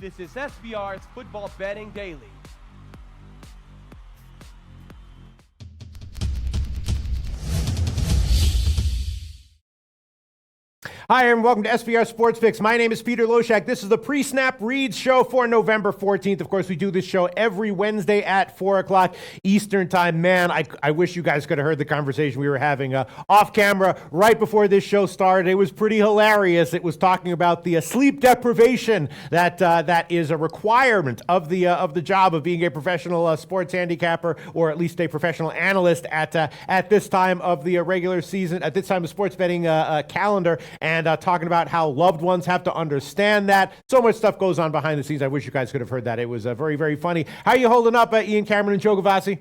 This is SBR's Football Betting Daily. Hi, and welcome to SBR Sports Fix. My name is Peter Loshak. This is the Presnap Reads show for November 14th. Of course, we do this show every Wednesday at 4 o'clock Eastern time. Man, I wish you guys could have heard the conversation we were having off camera right before this show started. It was pretty hilarious. It was talking about the sleep deprivation that is a requirement of the job of being a professional sports handicapper, or at least a professional analyst at this time of the regular season, at this time of sports betting calendar. And talking about how loved ones have to understand that. So much stuff goes on behind the scenes. I wish you guys could have heard that. It was very, very funny. How are you holding up, Ian Cameron and Joe Gavassi?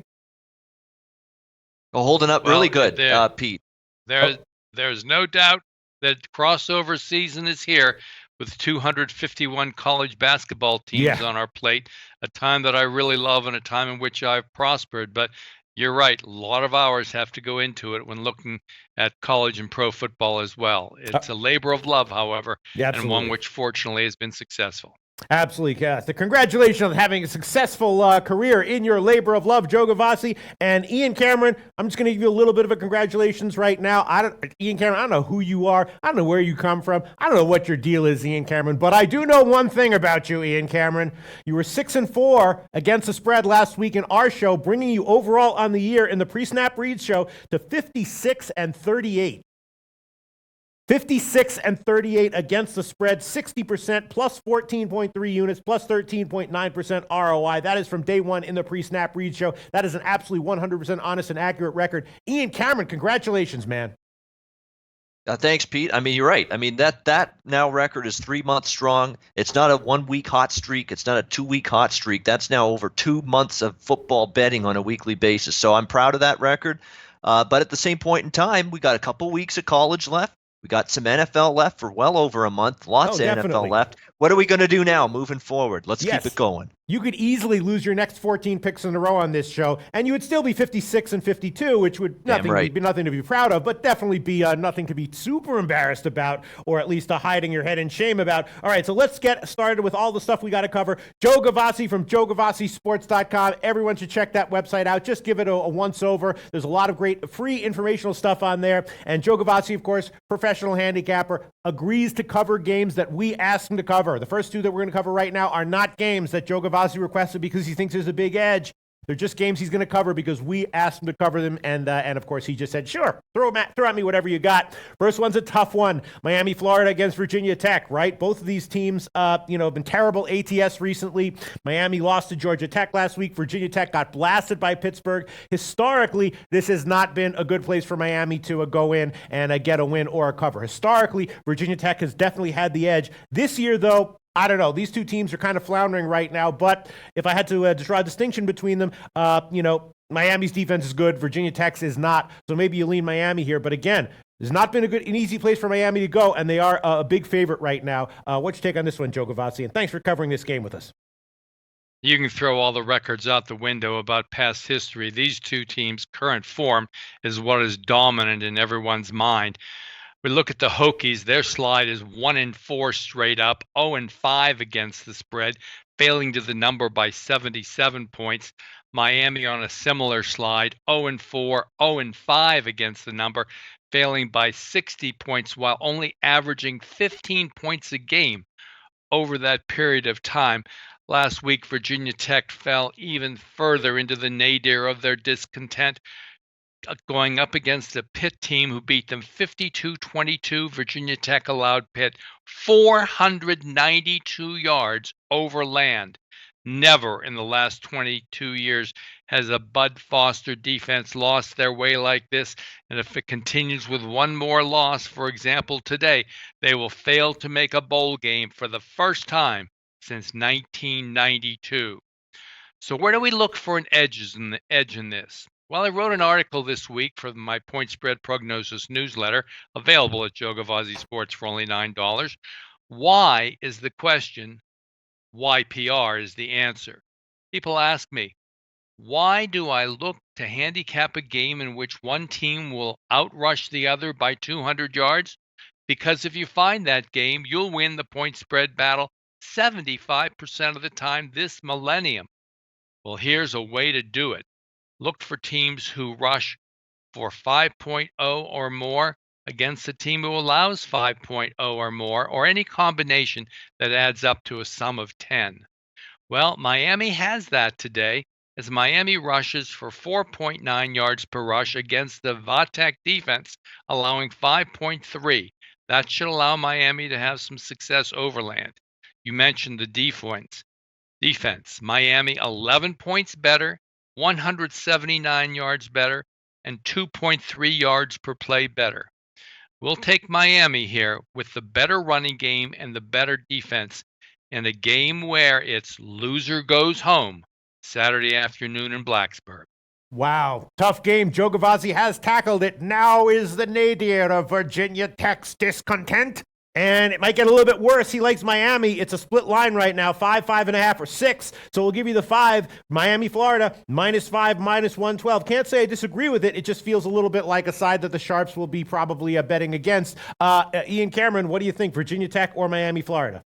Well, holding up really good, Pete. There's no doubt that crossover season is here with 251 college basketball teams on our plate, a time that I really love and a time in which I've prospered. But you're right, a lot of hours have to go into it when looking at college and pro football as well. It's a labor of love, however, and one which fortunately has been successful. Absolutely, Cass. Congratulations on having a successful career in your labor of love, Joe Gavassi. And Ian Cameron, I'm just going to give you a little bit of a congratulations right now. Ian Cameron, I don't know who you are. I don't know where you come from. I don't know what your deal is, Ian Cameron. But I do know one thing about you, Ian Cameron. You were 6-4 against the spread last week in our show, bringing you overall on the year in the Presnap Reads show to 56-38. 56-38 against the spread, 60%, plus 14.3 units, plus 13.9% ROI. That is from day one in the Pre-Snap Read show. That is an absolutely 100% honest and accurate record. Ian Cameron, congratulations, man. Thanks, Pete. I mean, you're right. I mean, that now record is 3 months strong. It's not a 1 week hot streak. It's not a 2 week hot streak. That's now over 2 months of football betting on a weekly basis. So I'm proud of that record. But at the same point in time, we got a couple weeks of college left. We got some NFL left for well over a month. Lots of NFL left. What are we going to do now moving forward? Let's keep it going. You could easily lose your next 14 picks in a row on this show, and you would still be 56-52, which would be nothing to be proud of, but definitely be nothing to be super embarrassed about, or at least hiding your head in shame about. All right, so let's get started with all the stuff we got to cover. Joe Gavassi from JoeGavassiSports.com. Everyone should check that website out. Just give it a once-over. There's a lot of great free informational stuff on there. And Joe Gavassi, of course, professional handicapper, agrees to cover games that we ask him to cover. The first two that we're going to cover right now are not games that Joe Gavassi requested because he thinks there's a big edge. They're just games he's going to cover because we asked him to cover them, and of course he just said, sure, throw at me whatever you got. First one's a tough one. Miami, Florida against Virginia Tech, right? Both of these teams, have been terrible ATS recently. Miami lost to Georgia Tech last week. Virginia Tech got blasted by Pittsburgh. Historically, this has not been a good place for Miami to go in and get a win or a cover. Historically, Virginia Tech has definitely had the edge. This year, though, I don't know. These two teams are kind of floundering right now, but if I had to draw a distinction between them, Miami's defense is good. Virginia Tech's is not. So maybe you lean Miami here. But again, it's not been an easy place for Miami to go, and they are a big favorite right now. What's your take on this one, Joe Gavassi? And thanks for covering this game with us. You can throw all the records out the window about past history. These two teams' current form is what is dominant in everyone's mind. We look at the Hokies. Their slide is 1-4 straight up, 0-5 against the spread, failing to the number by 77 points. Miami on a similar slide, 0-4, 0-5 against the number, failing by 60 points while only averaging 15 points a game over that period of time. Last week, Virginia Tech fell even further into the nadir of their discontent, going up against a Pitt team who beat them 52-22. Virginia Tech allowed Pitt 492 yards over land. Never in the last 22 years has a Bud Foster defense lost their way like this. And if it continues with one more loss, for example, today, they will fail to make a bowl game for the first time since 1992. So where do we look for an edge in this? Well, I wrote an article this week for my Point Spread Prognosis newsletter, available at Joe Gavassi Sports for only $9. Why is the question, YPR is the answer. People ask me, why do I look to handicap a game in which one team will outrush the other by 200 yards? Because if you find that game, you'll win the point spread battle 75% of the time this millennium. Well, here's a way to do it. Look for teams who rush for 5.0 or more against a team who allows 5.0 or more, or any combination that adds up to a sum of 10. Well, Miami has that today, as Miami rushes for 4.9 yards per rush against the Vatek defense, allowing 5.3. That should allow Miami to have some success overland. You mentioned the defense. Miami 11 points better, 179 yards better, and 2.3 yards per play better. We'll take Miami here with the better running game and the better defense in a game where it's loser goes home Saturday afternoon in Blacksburg. Wow, tough game. Joe Gavazzi has tackled it. Now is the nadir of Virginia Tech's discontent. And it might get a little bit worse. He likes Miami. It's a split line right now, 5, 5.5, or 6. So we'll give you the 5. Miami, Florida, -5, -112. Can't say I disagree with it. It just feels a little bit like a side that the Sharps will be probably betting against. Ian Cameron, what do you think, Virginia Tech or Miami, Florida?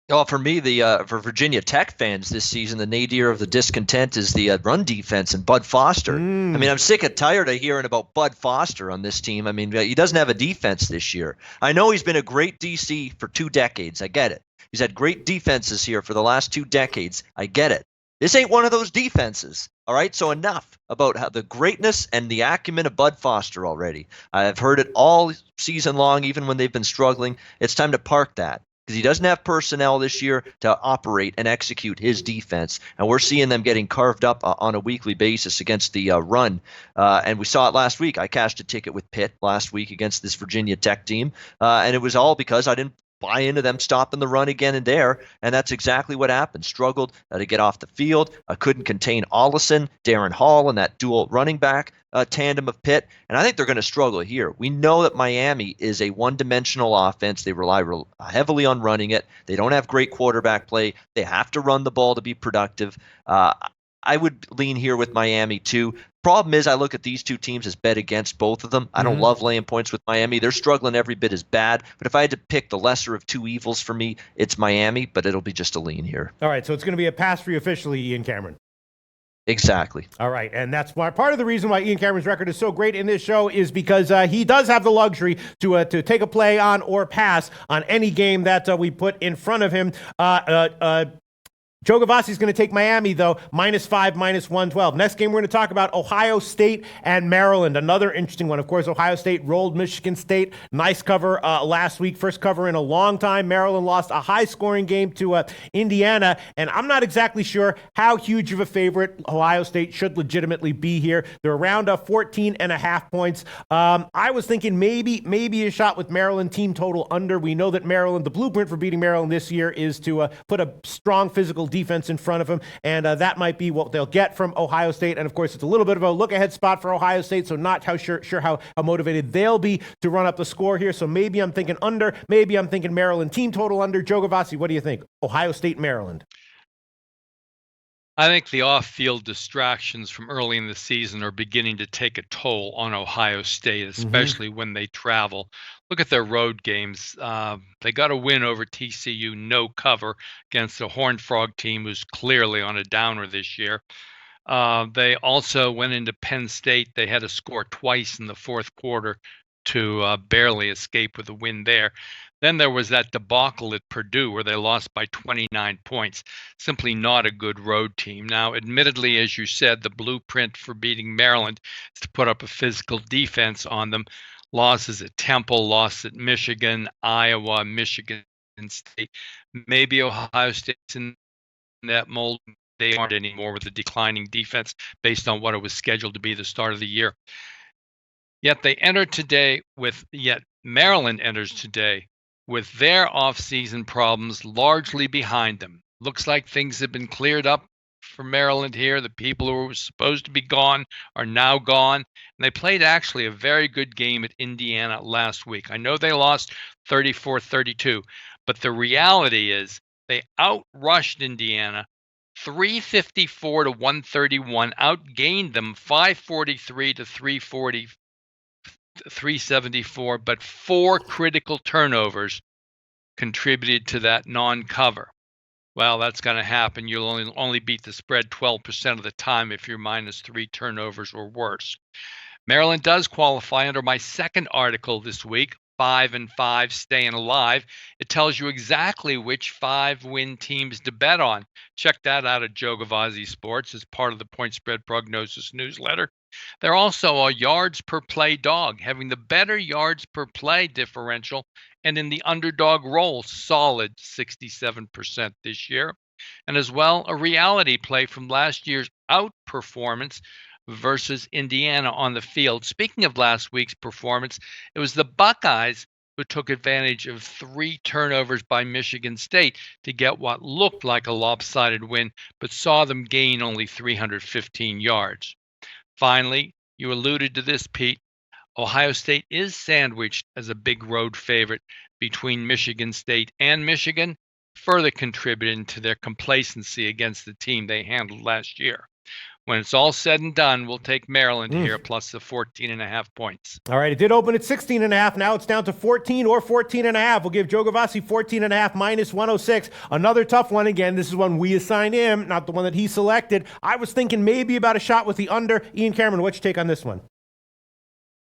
Well, for me, for Virginia Tech fans this season, the nadir of the discontent is the run defense and Bud Foster. I mean, I'm sick and tired of hearing about Bud Foster on this team. I mean, he doesn't have a defense this year. I know he's been a great DC for 2 decades. I get it. He's had great defenses here for the last 2 decades. I get it. This ain't one of those defenses. All right, so enough about how the greatness and the acumen of Bud Foster already. I've heard it all season long, even when they've been struggling. It's time to park that, because he doesn't have personnel this year to operate and execute his defense. And we're seeing them getting carved up on a weekly basis against the run. And we saw it last week. I cashed a ticket with Pitt last week against this Virginia Tech team. And it was all because I didn't buy into them stopping the run again and there. And that's exactly what happened. Struggled to get off the field. Couldn't contain Ollison, Darren Hall, and that dual running back tandem of Pitt. And I think they're going to struggle here. We know that Miami is a one-dimensional offense. They rely heavily on running it. They don't have great quarterback play. They have to run the ball to be productive. I would lean here with Miami too. Problem is, I look at these 2 teams as bet against both of them. I don't love laying points with Miami. They're struggling every bit as bad. But if I had to pick the lesser of 2 evils for me, it's Miami, but it'll be just a lean here. All right, so it's going to be a pass for you officially, Ian Cameron. Exactly. All right, and that's why part of the reason why Ian Cameron's record is so great in this show is because he does have the luxury to take a play on or pass on any game that we put in front of him. Joe Gavazzi's going to take Miami, though, -5, -112. Next game, we're going to talk about Ohio State and Maryland. Another interesting one. Of course, Ohio State rolled Michigan State. Nice cover last week. First cover in a long time. Maryland lost a high-scoring game to Indiana. And I'm not exactly sure how huge of a favorite Ohio State should legitimately be here. They're around 14.5 points. I was thinking maybe a shot with Maryland team total under. We know that Maryland, the blueprint for beating Maryland this year is to put a strong physical defense in front of them, and that might be what they'll get from Ohio State. And of course, it's a little bit of a look-ahead spot for Ohio State, so not sure how motivated they'll be to run up the score here. So maybe I'm thinking under, maybe I'm thinking Maryland team total under. Joe Gavazzi, what do you think? Ohio State, Maryland. I think the off-field distractions from early in the season are beginning to take a toll on Ohio State, especially when they travel. Look at their road games. They got a win over TCU, no cover, against a Horned Frog team who's clearly on a downer this year. They also went into Penn State. They had to score twice in the 4th quarter to barely escape with a win there. Then there was that debacle at Purdue where they lost by 29 points. Simply not a good road team. Now, admittedly, as you said, the blueprint for beating Maryland is to put up a physical defense on them. Losses at Temple, loss at Michigan, Iowa, Michigan State. Maybe Ohio State's in that mold. They aren't anymore with the declining defense based on what it was scheduled to be the start of the year. Yet Maryland enters today with their off-season problems largely behind them. Looks like things have been cleared up for Maryland here. The people who were supposed to be gone are now gone. And they played actually a very good game at Indiana last week. I know they lost 34-32, but the reality is they outrushed Indiana 354 to 131, outgained them 543 to 374, but 4 critical turnovers contributed to that non-cover. Well, that's going to happen. You'll only beat the spread 12% of the time if you're -3 turnovers or worse. Maryland does qualify under my second article this week, 5-5 staying alive. It tells you exactly which 5-win teams to bet on. Check that out at Joe Gavazzi Sports as part of the Point Spread Prognosis newsletter. They're also a yards per play dog, having the better yards per play differential, and in the underdog role, solid 67% this year. And as well, a reality play from last year's outperformance versus Indiana on the field. Speaking of last week's performance, it was the Buckeyes who took advantage of 3 turnovers by Michigan State to get what looked like a lopsided win, but saw them gain only 315 yards. Finally, you alluded to this, Pete. Ohio State is sandwiched as a big road favorite between Michigan State and Michigan, further contributing to their complacency against the team they handled last year. When it's all said and done, we'll take Maryland here plus the 14.5 points. All right, it did open at 16.5. Now it's down to 14 or 14.5. We'll give Joe Gavazzi 14.5 -106. Another tough one again. This is one we assigned him, not the one that he selected. I was thinking maybe about a shot with the under. Ian Cameron, what's your take on this one?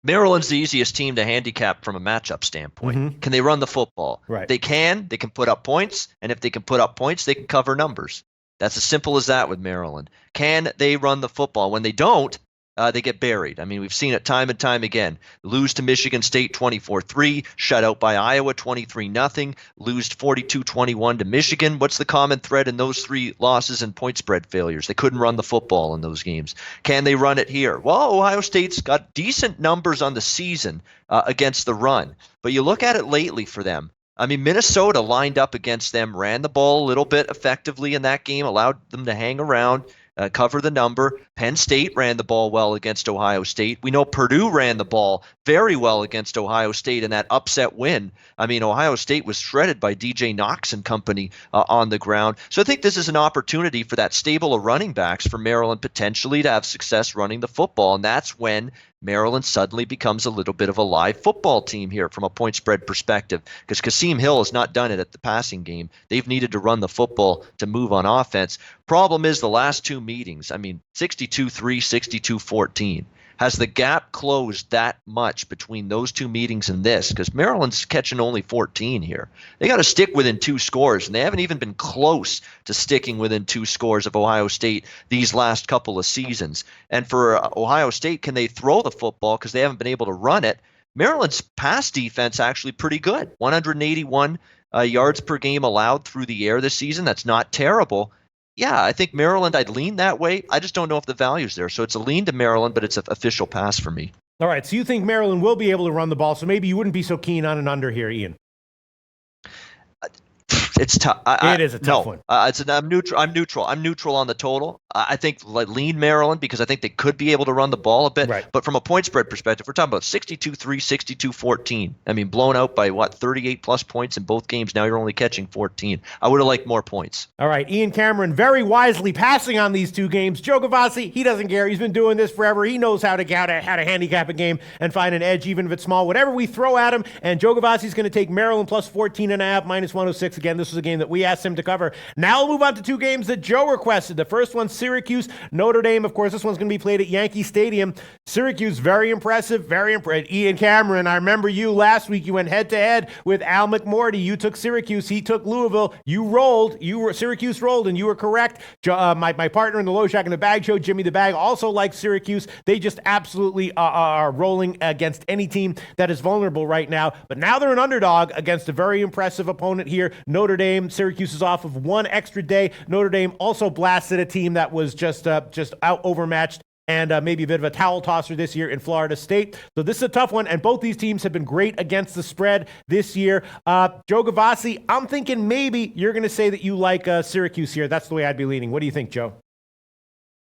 Maryland's the easiest team to handicap from a matchup standpoint. Can they run the football? Right. They can put up points, and if they can put up points, they can cover numbers. That's as simple as that with Maryland. Can they run the football? When they don't, they get buried. I mean, we've seen it time and time again. Lose to Michigan State 24-3, shut out by Iowa 23-0, lose 42-21 to Michigan. What's the common thread in those 3 losses and point spread failures? They couldn't run the football in those games. Can they run it here? Well, Ohio State's got decent numbers on the season against the run, but you look at it lately for them. I mean, Minnesota lined up against them, ran the ball a little bit effectively in that game, allowed them to hang around, cover the number. Penn State ran the ball well against Ohio State. We know Purdue ran the ball very well against Ohio State in that upset win. I mean, Ohio State was shredded by DJ Knox and company on the ground. So I think this is an opportunity for that stable of running backs for Maryland potentially to have success running the football, and that's when Maryland suddenly becomes a little bit of a live football team here from a point spread perspective, because Kasim Hill has not done it at the passing game. They've needed to run the football to move on offense. Problem is the last 2 meetings, I mean, 62-3, 62-14. Has the gap closed that much between those 2 meetings and this? Because Maryland's catching only 14 here. They got to stick within 2 scores, and they haven't even been close to sticking within 2 scores of Ohio State these last couple of seasons. And for Ohio State, can they throw the football because they haven't been able to run it? Maryland's pass defense actually pretty good. 181 yards per game allowed through the air this season. That's not terrible. Yeah, I think Maryland, I'd lean that way. I just don't know if the value's there. So it's a lean to Maryland, but it's an official pass for me. All right, so you think Maryland will be able to run the ball, so maybe you wouldn't be so keen on an under here, Ian. It's tough. It is a tough one. I'm neutral. I'm neutral on the total. I think lean Maryland because I think they could be able to run the ball a bit. Right. But from a point spread perspective, we're talking about 62-3, 62-14. I mean, blown out by 38 plus points in both games. Now you're only catching 14. I would have liked more points. All right, Ian Cameron very wisely passing on these 2 games. Joe Gavazzi, he doesn't care. He's been doing this forever. He knows how to handicap a game and find an edge, even if it's small. Whatever we throw at him, and Joe Gavazzi's going to take Maryland plus 14.5 -106. Again, this was a game that we asked him to cover. Now we'll move on to 2 games that Joe requested. The first one, Syracuse, Notre Dame. Of course, this one's going to be played at Yankee Stadium. Syracuse, very impressive, very impressive. Ian Cameron, I remember you last week. You went head-to-head with Al McMorty. You took Syracuse. He took Louisville. You rolled. Syracuse rolled, and you were correct. My partner in the Low Shack in the Bag show, Jimmy the Bag, also likes Syracuse. They just absolutely are rolling against any team that is vulnerable right now. But now they're an underdog against a very impressive opponent here, Notre Dame. Syracuse is off of 1 extra day. Notre Dame also blasted a team that was just out overmatched and maybe a bit of a towel tosser this year in Florida State. So this is a tough one, and both these teams have been great against the spread this year. Joe Gavazzi, I'm thinking maybe you're going to say that you like Syracuse here. That's the way I'd be leaning. What do you think, Joe?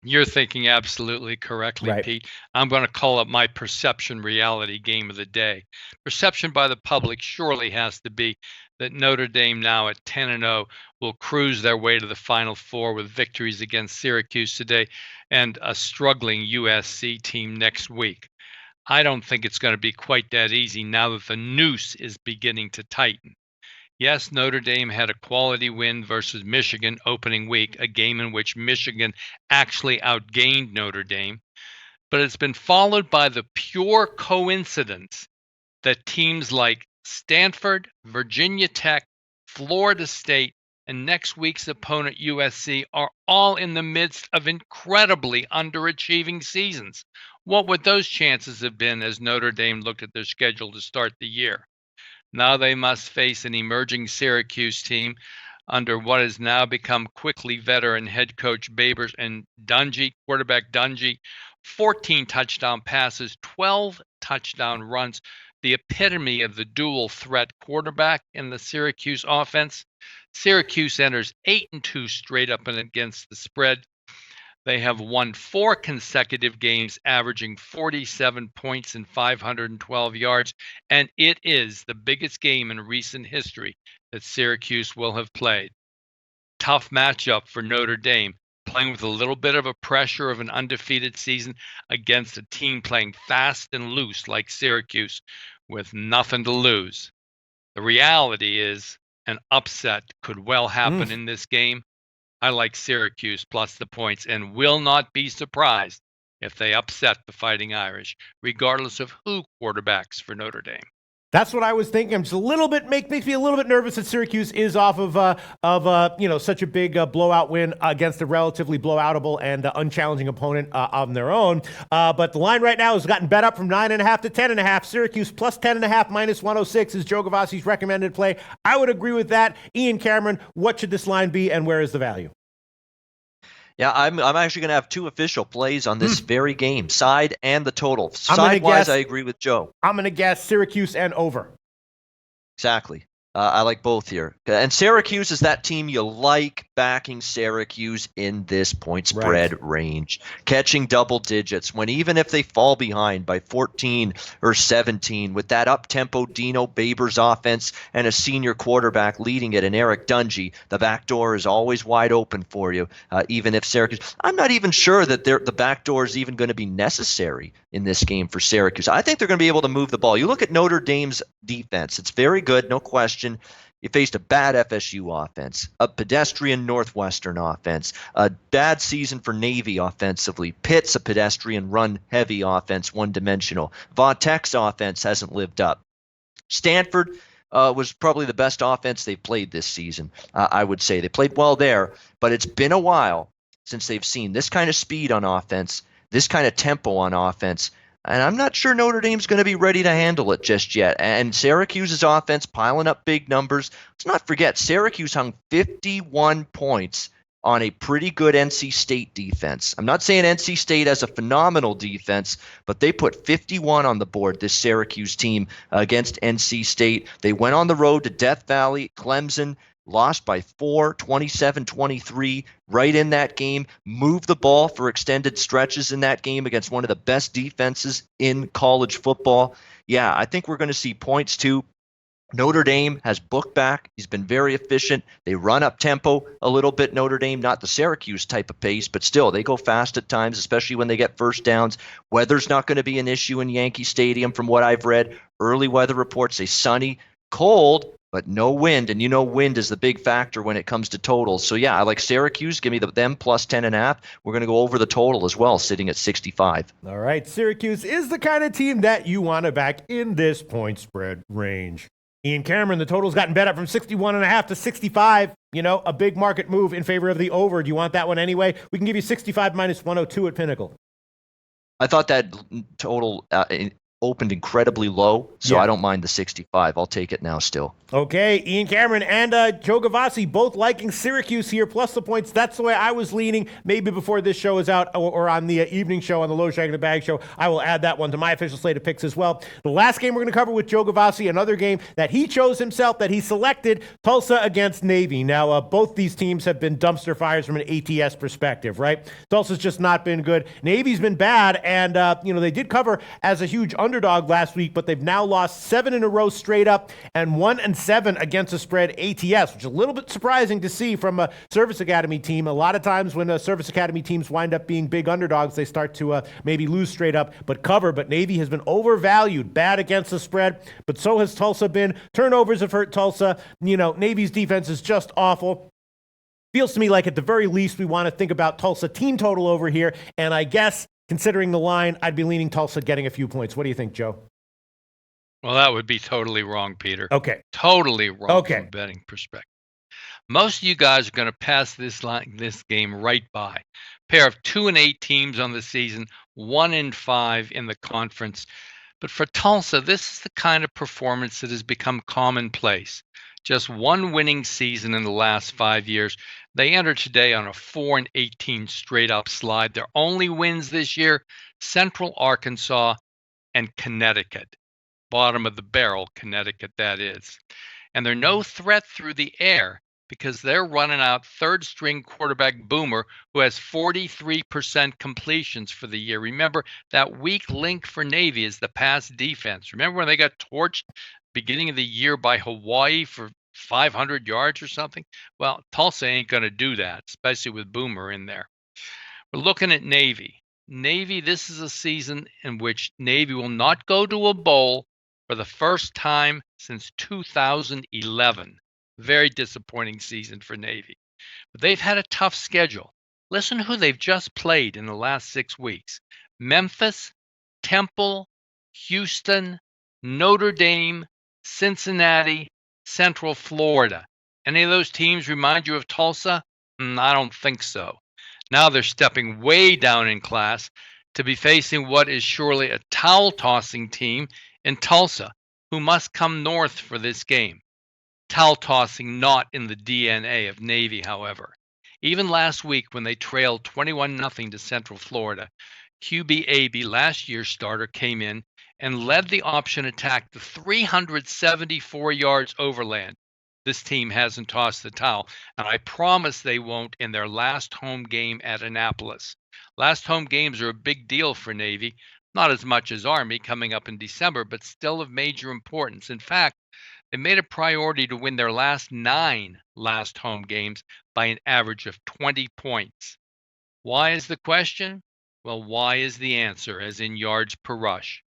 You're thinking absolutely correctly, right. Pete. I'm going to call it my perception reality game of the day. Perception by the public surely has to be that Notre Dame, now at 10-0, will cruise their way to the Final Four with victories against Syracuse today and a struggling USC team next week. I don't think it's going to be quite that easy now that the noose is beginning to tighten. Yes, Notre Dame had a quality win versus Michigan opening week, a game in which Michigan actually outgained Notre Dame. But it's been followed by the pure coincidence that teams like Stanford, Virginia Tech, Florida State, and next week's opponent USC are all in the midst of incredibly underachieving seasons. What would those chances have been as Notre Dame looked at their schedule to start the year? Now they must face an emerging Syracuse team under what has now become quickly veteran head coach Babers and quarterback Dungy. 14 touchdown passes, 12 touchdown runs, the epitome of the dual threat quarterback in the Syracuse offense. Syracuse enters 8-2 straight up and against the spread. They have won 4 consecutive games, averaging 47 points and 512 yards, and it is the biggest game in recent history that Syracuse will have played. Tough matchup for Notre Dame, playing with a little bit of a pressure of an undefeated season against a team playing fast and loose like Syracuse with nothing to lose. The reality is an upset could well happen in this game. I like Syracuse plus the points and will not be surprised if they upset the Fighting Irish, regardless of who quarterbacks for Notre Dame. That's what I was thinking. I'm just a little bit makes me a little bit nervous that Syracuse is off of such a big blowout win against a relatively blowoutable and unchallenging opponent on their own. But the line right now has gotten bet up from 9.5 to 10.5. Syracuse plus 10.5 minus 106 is Joe Gavassi's recommended play. I would agree with that. Ian Cameron, what should this line be and where is the value? Yeah, I'm actually going to have 2 official plays on this very game, side and the total. Side-wise, I agree with Joe. I'm going to guess Syracuse and over. Exactly. I like both here. And Syracuse is that team you like backing Syracuse in this point spread range, catching double digits when even if they fall behind by 14 or 17 with that up-tempo Dino Babers offense and a senior quarterback leading it and Eric Dungy, the back door is always wide open for you, even if Syracuse. I'm not even sure that the back door is even going to be necessary in this game for Syracuse. I think they're going to be able to move the ball. You look at Notre Dame's defense. It's very good, no question. You faced a bad FSU offense, a pedestrian Northwestern offense, a bad season for Navy offensively. Pitt's a pedestrian run-heavy offense, one-dimensional. Va Tech's offense hasn't lived up. Stanford was probably the best offense they've played this season, I would say. They played well there, but it's been a while since they've seen this kind of speed on offense, this kind of tempo on offense, and I'm not sure Notre Dame's going to be ready to handle it just yet. And Syracuse's offense piling up big numbers. Let's not forget, Syracuse hung 51 points on a pretty good NC State defense. I'm not saying NC State has a phenomenal defense, but they put 51 on the board, this Syracuse team, against NC State. They went on the road to Death Valley, Clemson, lost by 4, 27-23, right in that game, moved the ball for extended stretches in that game against one of the best defenses in college football. Yeah, I think we're going to see points too. Notre Dame has booked back. He's been very efficient. They run up tempo a little bit, Notre Dame, not the Syracuse type of pace, but still they go fast at times, especially when they get first downs. Weather's not going to be an issue in Yankee Stadium from what I've read. Early weather reports say sunny, cold, but no wind, and you know wind is the big factor when it comes to totals. So yeah, I like Syracuse. Give me them plus 10.5. We're going to go over the total as well, sitting at 65. All right, Syracuse is the kind of team that you want to back in this point spread range. Ian Cameron, the total's gotten bet up from 61.5 to 65. You know, a big market move in favor of the over. Do you want that one anyway? We can give you 65 minus 102 at Pinnacle. I thought that total opened incredibly low, so I don't mind the 65. I'll take it now still. Okay, Ian Cameron and Joe Gavassi both liking Syracuse here, plus the points. That's the way I was leaning. Maybe before this show is out or on the evening show on the Low Shag in the Bag show, I will add that one to my official slate of picks as well. The last game we're going to cover with Joe Gavassi, another game that he chose himself, that he selected, Tulsa against Navy. Now, both these teams have been dumpster fires from an ATS perspective, right? Tulsa's just not been good. Navy's been bad, and, they did cover as a huge underdog last week, but they've now lost 7 in a row straight up and 1-7 against the spread ATS, which is a little bit surprising to see from a Service Academy team. A lot of times when Service Academy teams wind up being big underdogs, they start to maybe lose straight up, but cover. But Navy has been overvalued, bad against the spread, but so has Tulsa been. Turnovers have hurt Tulsa. Navy's defense is just awful. Feels to me like at the very least we want to think about Tulsa team total over here, and I guess considering the line, I'd be leaning Tulsa getting a few points. What do you think, Joe? Well, that would be totally wrong, Peter. Okay. Totally wrong from a betting perspective. Most of you guys are going to pass this game right by. Pair of 2-8 teams on the season, 1-5 in the conference. But for Tulsa, this is the kind of performance that has become commonplace. Just one winning season in the last 5 years. They enter today on a 4-18 straight up slide. Their only wins this year, Central Arkansas and Connecticut. Bottom of the barrel, Connecticut, that is. And they're no threat through the air because they're running out third string quarterback Boomer, who has 43% completions for the year. Remember, that weak link for Navy is the pass defense. Remember when they got torched beginning of the year by Hawaii for 500 yards or something? Well, Tulsa ain't going to do that, especially with Boomer in there. We're looking at Navy. Navy, this is a season in which Navy will not go to a bowl for the first time since 2011. Very disappointing season for Navy. But they've had a tough schedule. Listen who they've just played in the last 6 weeks. Memphis, Temple, Houston, Notre Dame, Cincinnati, Central Florida. Any of those teams remind you of Tulsa? I don't think so. Now they're stepping way down in class to be facing what is surely a towel-tossing team in Tulsa, who must come north for this game. Towel tossing not in the DNA of Navy, however. Even last week when they trailed 21-0 to Central Florida, QB last year's starter came in and led the option attack to 374 yards overland. This team hasn't tossed the towel, and I promise they won't in their last home game at Annapolis. Last home games are a big deal for Navy, not as much as Army coming up in December, but still of major importance. In fact, they made a priority to win their last 9 home games by an average of 20 points. Why is the question? Well, why is the answer, as in yards per rush.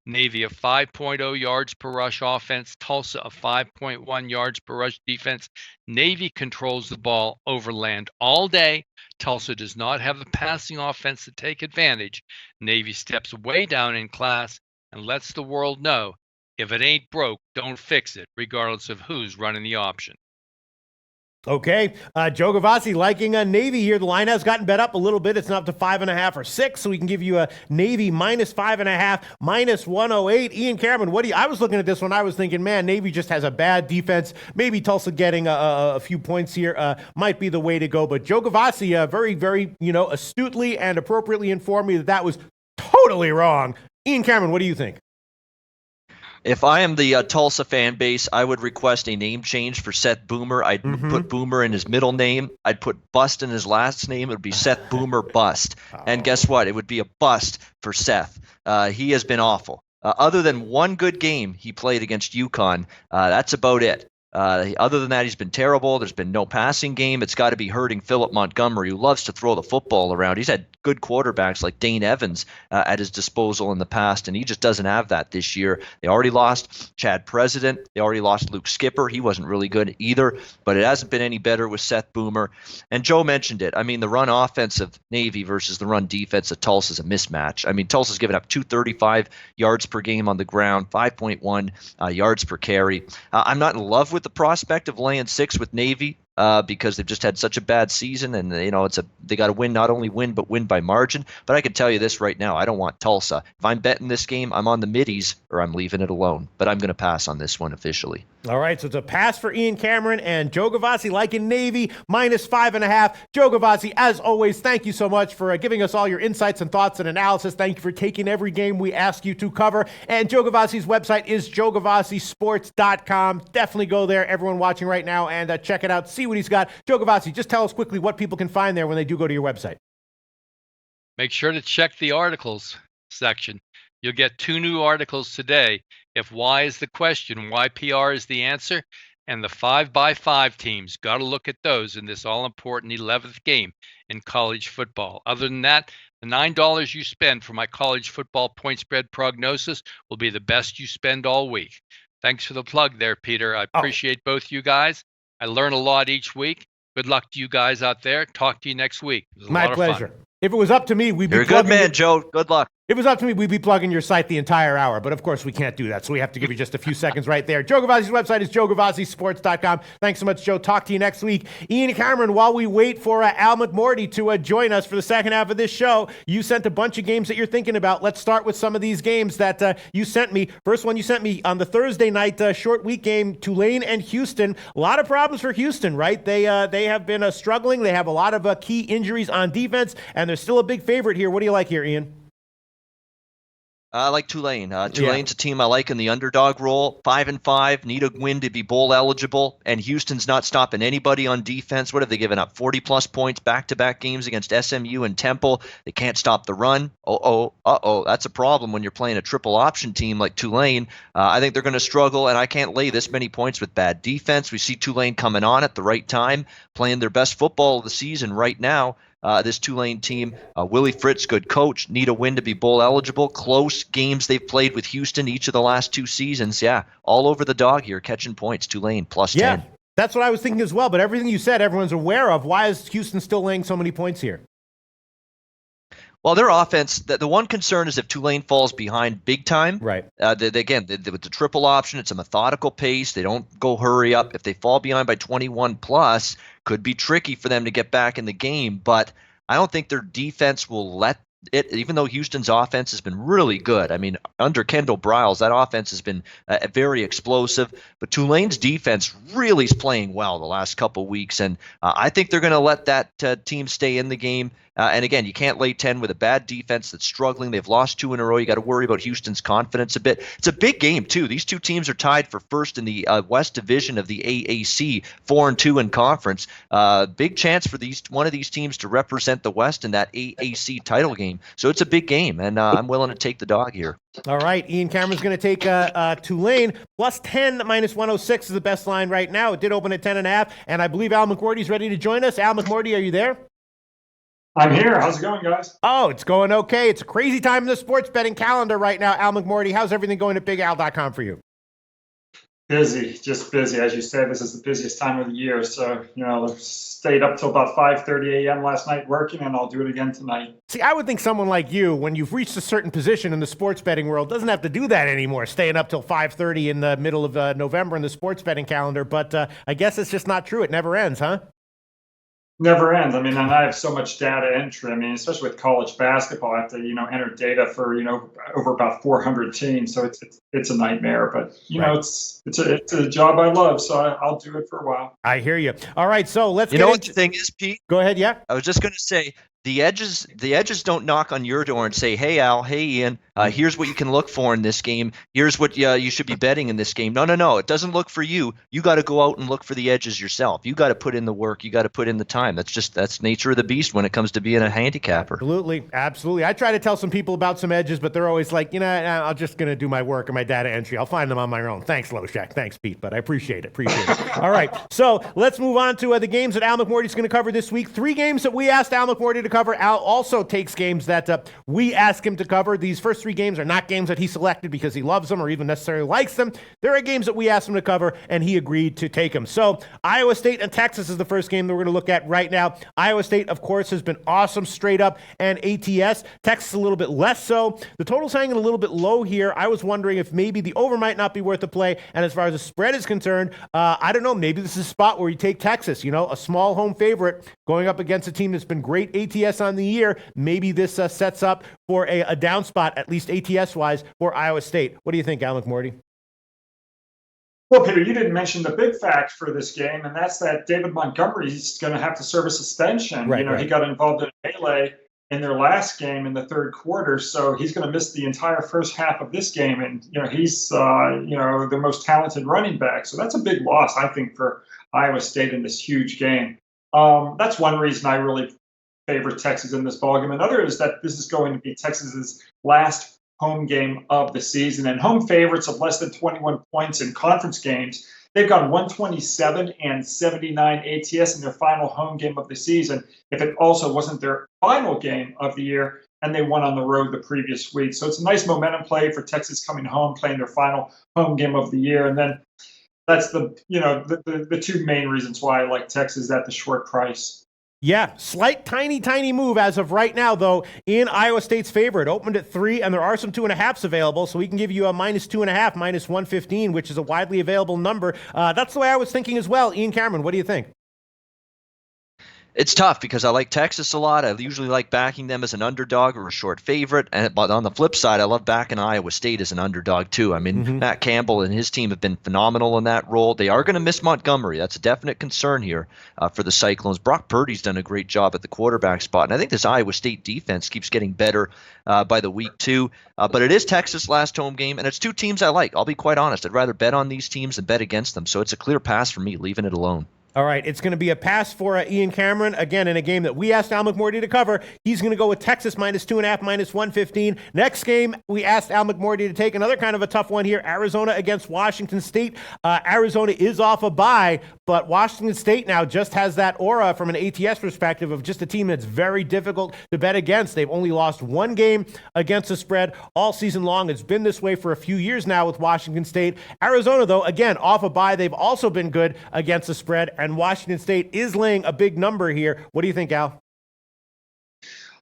Navy a 5.0 yards per rush offense, Tulsa a 5.1 yards per rush defense. Navy controls the ball overland all day. Tulsa does not have the passing offense to take advantage. Navy steps way down in class and lets the world know, if it ain't broke, don't fix it, regardless of who's running the option. Okay. Joe Gavassi liking Navy here. The line has gotten bet up a little bit. It's now up to 5.5 or 6, so we can give you a Navy -5.5, -108. Ian Cameron, what do you? I was looking at this one. I was thinking, man, Navy just has a bad defense. Maybe Tulsa getting a few points here might be the way to go. But Joe Gavassi, very, very, astutely and appropriately informed me that was totally wrong. Ian Cameron, what do you think? If I am the Tulsa fan base, I would request a name change for Seth Boomer. I'd put Boomer in his middle name. I'd put Bust in his last name. It would be Seth Boomer Bust. And guess what? It would be a bust for Seth. He has been awful. Other than one good game he played against UConn, that's about it. Other than that, he's been terrible. There's been no passing game. It's got to be hurting Philip Montgomery, who loves to throw the football around. He's had good quarterbacks like Dane Evans at his disposal in the past, and he just doesn't have that this year. They already lost Chad President. They already lost Luke Skipper. He wasn't really good either, but it hasn't been any better with Seth Boomer. And Joe mentioned it. I mean, the run offense of Navy versus the run defense of Tulsa is a mismatch. I mean, Tulsa's given up 235 yards per game on the ground, 5.1 yards per carry. I'm not in love with the prospect of laying 6 with Navy because they've just had such a bad season, and they got to win, not only win but win by margin. But I can tell you this right now, I don't want Tulsa. If I'm betting this game, I'm on the middies or I'm leaving it alone. But I'm going to pass on this one officially. All right, so it's a pass for Ian Cameron and Joe Gavassi liking Navy -5.5. Joe Gavassi, as always, thank you so much for giving us all your insights and thoughts and analysis. Thank you for taking every game we ask you to cover. And Joe Gavassi's website is joegavassisports.com. Definitely go there, everyone watching right now, and check it out. See what he's got. Joe Gavassi, just tell us quickly what people can find there when they do go to your website. Make sure to check the articles section. You'll get 2 new articles today. If why is the question, why PR is the answer, and the 5x5 teams. Got to look at those in this all-important 11th game in college football. Other than that, the $9 you spend for my college football point spread prognosis will be the best you spend all week. Thanks for the plug there, Peter. I appreciate both you guys. I learn a lot each week. Good luck to you guys out there. Talk to you next week. It was a lot of pleasure. fun. If it was up to me, we'd be You're a good man, Joe. Good luck. If it was up to me, we'd be plugging your site the entire hour, but of course we can't do that, so we have to give you just a few seconds right there. Joe Gavazzi's website is joegavazzisports.com. Thanks so much, Joe. Talk to you next week. Ian Cameron, while we wait for Al McMorty to join us for the second half of this show, you sent a bunch of games that you're thinking about. Let's start with some of these games that you sent me. First one you sent me on the Thursday night short week game, Tulane and Houston. A lot of problems for Houston, right? They have been struggling. They have a lot of key injuries on defense, and they're still a big favorite here. What do you like here, Ian? I like Tulane. Tulane's a team I like in the underdog role. 5-5, need a win to be bowl eligible, and Houston's not stopping anybody on defense. What have they given up? 40-plus points back-to-back games against SMU and Temple. They can't stop the run. That's a problem when you're playing a triple option team like Tulane. I think they're going to struggle, and I can't lay this many points with bad defense. We see Tulane coming on at the right time, playing their best football of the season right now. This Tulane team, Willie Fritz, good coach, need a win to be bowl eligible. Close games they've played with Houston each of the last 2 seasons. Yeah, all over the dog here, catching points. Tulane plus 10. That's what I was thinking as well. But everything you said, everyone's aware of. Why is Houston still laying so many points here? Well, their offense, the one concern is if Tulane falls behind big time. Right. With the triple option, it's a methodical pace. They don't go hurry up. If they fall behind by 21 plus, could be tricky for them to get back in the game. But I don't think their defense will let it, even though Houston's offense has been really good. I mean, under Kendall Briles, that offense has been very explosive. But Tulane's defense really is playing well the last couple weeks. And I think they're going to let that team stay in the game. And again, you can't lay 10 with a bad defense that's struggling. They've lost 2 in a row. You got to worry about Houston's confidence a bit. It's a big game, too. These 2 teams are tied for first in the West Division of the AAC, 4-2 in conference. Big chance for one of these teams to represent the West in that AAC title game. So it's a big game, and I'm willing to take the dog here. All right, Ian Cameron's going to take Tulane. Plus 10, minus 106 is the best line right now. It did open at 10.5, and I believe Al McMorty's ready to join us. Al McMorty, are you there? I'm here. How's it going, guys? Oh, it's going okay. It's a crazy time in the sports betting calendar right now. Al McMorty, how's everything going at BigAl.com for you? Busy, just busy. As you said, this is the busiest time of the year. So, stayed up till about 5:30 a.m. last night working, and I'll do it again tonight. See, I would think someone like you, when you've reached a certain position in the sports betting world, doesn't have to do that anymore, staying up till 5:30 in the middle of November in the sports betting calendar. But I guess it's just not true. It never ends, huh? Never ends. I mean, and I have so much data entry. I mean, especially with college basketball, I have to, enter data for, over about 400 teams. So it's a nightmare. But it's a job I love, so I'll do it for a while. I hear you. All right, so let's. You know what the thing is, Pete? Go ahead. Yeah. I was just going to say. The edges don't knock on your door and say, "Hey Al, hey Ian, here's what you can look for in this game. Here's what you should be betting in this game." No. It doesn't look for you. You got to go out and look for the edges yourself. You got to put in the work. You got to put in the time. That's nature of the beast when it comes to being a handicapper. Absolutely. I try to tell some people about some edges, but they're always like, I'm just going to do my work and my data entry. I'll find them on my own. Thanks, Loshak. Thanks, Pete. But I appreciate it. All right. So let's move on to the games that Al McMorty's going to cover this week. 3 games that we asked Al McMorty to cover. Al also takes games that we ask him to cover. These first 3 games are not games that he selected because he loves them or even necessarily likes them. There are games that we asked him to cover, and he agreed to take them. So Iowa State and Texas is the first game that we're going to look at right now. Iowa State, of course, has been awesome straight up and ATS. Texas a little bit less so. The total's hanging a little bit low here. I was wondering if maybe the over might not be worth the play. And as far as the spread is concerned, I don't know. Maybe this is a spot where you take Texas, a small home favorite going up against a team that's been great ATS on the year. Maybe this sets up for a down spot, at least ATS-wise, for Iowa State. What do you think, Al McMorty? Well, Peter, you didn't mention the big fact for this game, and that's that David Montgomery's going to have to serve a suspension. Right. He got involved in a melee in their last game in the third quarter, so he's going to miss the entire first half of this game. And he's the most talented running back, so that's a big loss, I think, for Iowa State in this huge game. That's one reason I really favor Texas in this ballgame. Another is that this is going to be Texas's last home game of the season. And home favorites of less than 21 points in conference games, they've gone 127 and 79 ATS in their final home game of the season, if it also wasn't their final game of the year, and they won on the road the previous week. So it's a nice momentum play for Texas coming home, playing their final home game of the year. And then that's the two main reasons why I like Texas at the short price. Yeah, slight, tiny move as of right now, though, in Iowa State's favor. It opened at 3, and there are some 2.5s available, so we can give you a -2.5, -115, which is a widely available number. That's the way I was thinking as well. Ian Cameron, what do you think? It's tough because I like Texas a lot. I usually like backing them as an underdog or a short favorite. But on the flip side, I love backing Iowa State as an underdog too. I mean, Matt Campbell and his team have been phenomenal in that role. They are going to miss Montgomery. That's a definite concern here for the Cyclones. Brock Purdy's done a great job at the quarterback spot. And I think this Iowa State defense keeps getting better by the week too. But it is Texas' last home game, and it's two teams I like. I'll be quite honest. I'd rather bet on these teams than bet against them. So it's a clear pass for me, leaving it alone. All right, it's going to be a pass for Ian Cameron. Again, in a game that we asked Al McMorty to cover, he's going to go with Texas -2.5, -115. Next game, we asked Al McMorty to take another kind of a tough one here, Arizona against Washington State. Arizona is off a bye, but Washington State now just has that aura from an ATS perspective of just a team that's very difficult to bet against. They've only lost one game against the spread all season long. It's been this way for a few years now with Washington State. Arizona, though, again, off a bye. They've also been good against the spread, and Washington State is laying a big number here. What do you think, Al?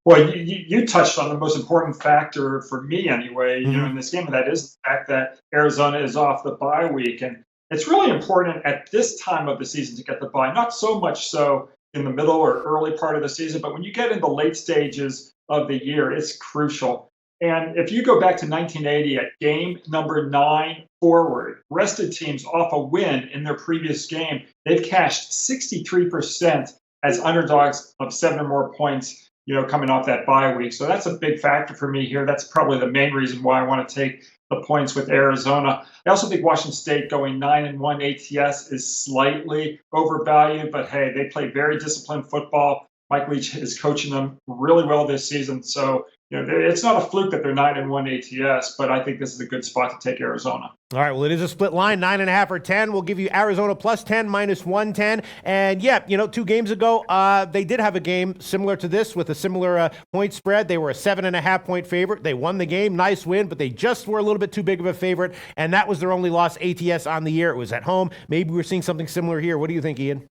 Well, you touched on the most important factor for me anyway, in this game, and that is the fact that Arizona is off the bye week. And it's really important at this time of the season to get the bye, not so much so in the middle or early part of the season, but when you get in the late stages of the year, it's crucial. And if you go back to 1980 at game number 9 forward, rested teams off a win in their previous game, they've cashed 63% as underdogs of 7 or more points, coming off that bye week. So that's a big factor for me here. That's probably the main reason why I want to take the points with Arizona. I also think Washington State going 9-1 ATS is slightly overvalued, but hey, they play very disciplined football. Mike Leach is coaching them really well this season. So, it's not a fluke that they're 9-1 ATS, but I think this is a good spot to take Arizona. All right, well, it is a split line, 9.5 or 10. We'll give you Arizona +10, -110. And yeah, 2 games ago, they did have a game similar to this with a similar point spread. They were a 7.5-point favorite. They won the game, nice win, but they just were a little bit too big of a favorite, and that was their only loss ATS on the year. It was at home. Maybe we're seeing something similar here. What do you think, Ian?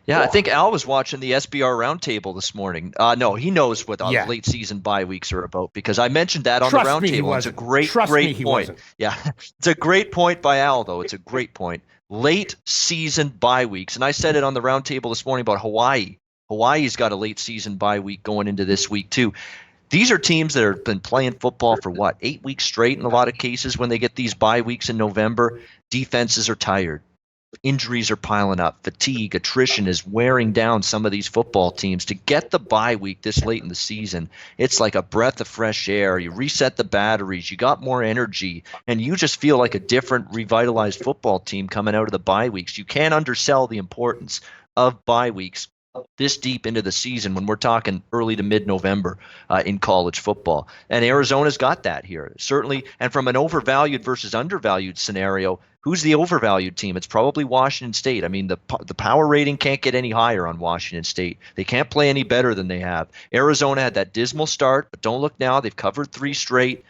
Yeah, I think Al was watching the SBR roundtable this morning. No, he knows what late season bye weeks are about because I mentioned that on the roundtable. It's a great point. Yeah, it's a great point by Al, though. It's a great point. Late season bye weeks, and I said it on the roundtable this morning about Hawaii. Hawaii's got a late season bye week going into this week too. These are teams that have been playing football for 8 weeks straight in a lot of cases. When they get these bye weeks in November, defenses are tired. Injuries are piling up. Fatigue, attrition is wearing down some of these football teams. To get the bye week this late in the season, it's like a breath of fresh air. You reset the batteries. You got more energy, and you just feel like a different, revitalized football team coming out of the bye weeks. You can't undersell the importance of bye weeks this deep into the season when we're talking early to mid-November in college football. And Arizona's got that here, certainly. And from an overvalued versus undervalued scenario, who's the overvalued team? It's probably Washington State. I mean, the power rating can't get any higher on Washington State. They can't play any better than they have. Arizona had that dismal start, but don't look now. They've covered 3 straight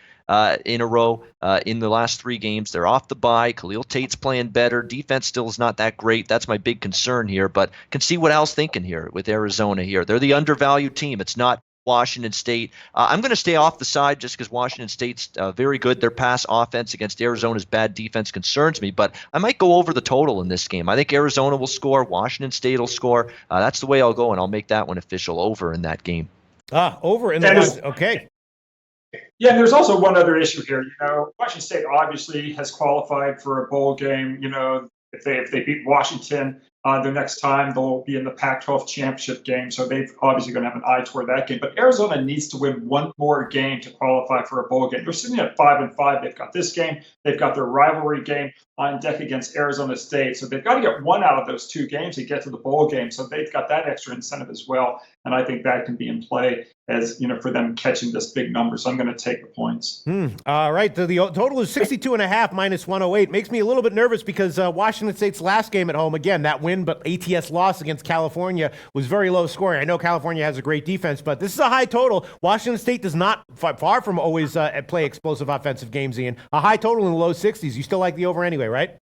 in a row in the last 3 games. They're off the bye. Khalil Tate's playing better. Defense still is not that great. That's my big concern here, but can see what Al's thinking here with Arizona here. They're the undervalued team. It's not Washington State. I'm going to stay off the side just because Washington State's very good. Their pass offense against Arizona's bad defense concerns me, but I might go over the total in this game. I think Arizona will score. Washington State will score. That's the way I'll go, and I'll make that one official over in that game. Over in the okay. Yeah, and there's also one other issue here. Washington State obviously has qualified for a bowl game. If they beat Washington the next time they'll be in the Pac-12 championship game, so they've obviously going to have an eye toward that game. But Arizona needs to win one more game to qualify for a bowl game. They're sitting at 5-5. They've got this game. They've got their rivalry game on deck against Arizona State. So they've got to get one out of those two games to get to the bowl game. So they've got that extra incentive as well. And I think that can be in play as, for them catching this big number. So I'm going to take the points. All right. The total is 62.5 minus 108. Makes me a little bit nervous because Washington State's last game at home, again, that win, but ATS loss against California was very low scoring. I know California has a great defense, but this is a high total. Washington State does not, far from always play explosive offensive games, Ian. A high total in the low 60s. You still like the over anyway, right?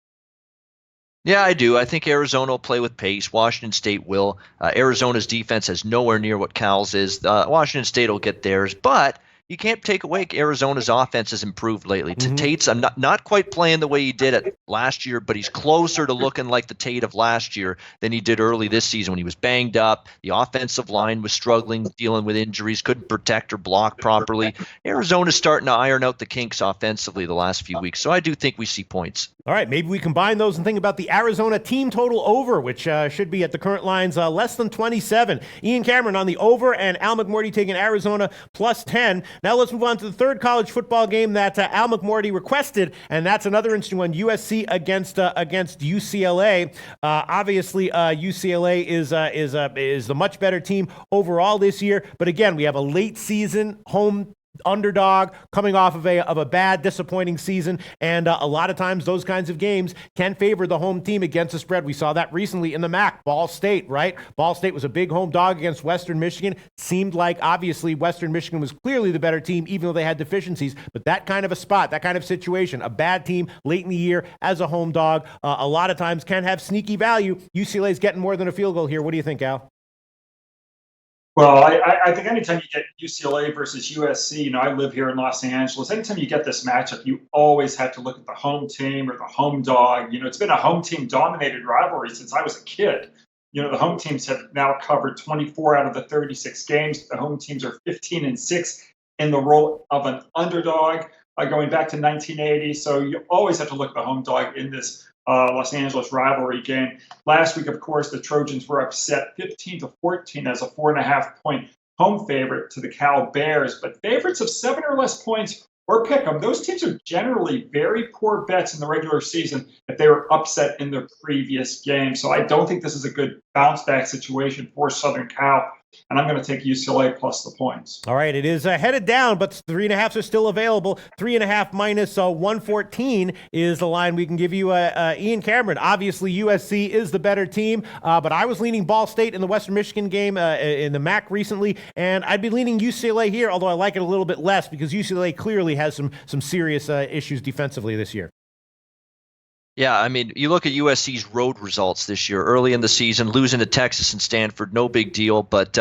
Yeah, I do. I think Arizona will play with pace. Washington State will. Arizona's defense is nowhere near what Cal's is. Washington State will get theirs, but you can't take away Arizona's offense has improved lately. Tate's not quite playing the way he did it last year, but he's closer to looking like the Tate of last year than he did early this season when he was banged up. The offensive line was struggling, dealing with injuries, couldn't protect or block properly. Arizona's starting to iron out the kinks offensively the last few weeks, so I do think we see points. All right, maybe we combine those and think about the Arizona team total over, which should be at the current lines less than 27. Ian Cameron on the over and Al McMorty taking Arizona plus 10. Now let's move on to the third college football game that Al McMorty requested, and that's another interesting one, USC against UCLA. Obviously, UCLA is the much better team overall this year, but again, we have a late season home underdog coming off of a bad, disappointing season, and a lot of times those kinds of games can favor the home team against the spread. We saw that recently in the MAC. Ball State, right? Ball State was a big home dog against Western Michigan. Seemed like obviously Western Michigan was clearly the better team, even though they had deficiencies. But that kind of a spot, that kind of situation, a bad team late in the year as a home dog, a lot of times can have sneaky value. UCLA's getting more than a field goal here. What do you think, Al? Well, I think anytime you get UCLA versus USC, I live here in Los Angeles. Anytime you get this matchup, you always have to look at the home team or the home dog. It's been a home team dominated rivalry since I was a kid. The home teams have now covered 24 out of the 36 games. The home teams are 15-6 in the role of an underdog going back to 1980. So you always have to look at the home dog in this Los Angeles rivalry game. Last week, of course, the Trojans were upset 15-14 as a 4.5-point home favorite to the Cal Bears. But favorites of 7 or less points or pick them, those teams are generally very poor bets in the regular season if they were upset in their previous game. So I don't think this is a good bounce back situation for Southern Cal. And I'm going to take UCLA plus the points. All right, it is headed down, but 3.5s are still available. 3.5 minus 114 is the line we can give you. Ian Cameron, obviously USC is the better team, but I was leaning Ball State in the Western Michigan game in the MAC recently, and I'd be leaning UCLA here, although I like it a little bit less because UCLA clearly has some serious issues defensively this year. Yeah, I mean, you look at USC's road results this year, early in the season, losing to Texas and Stanford, no big deal, but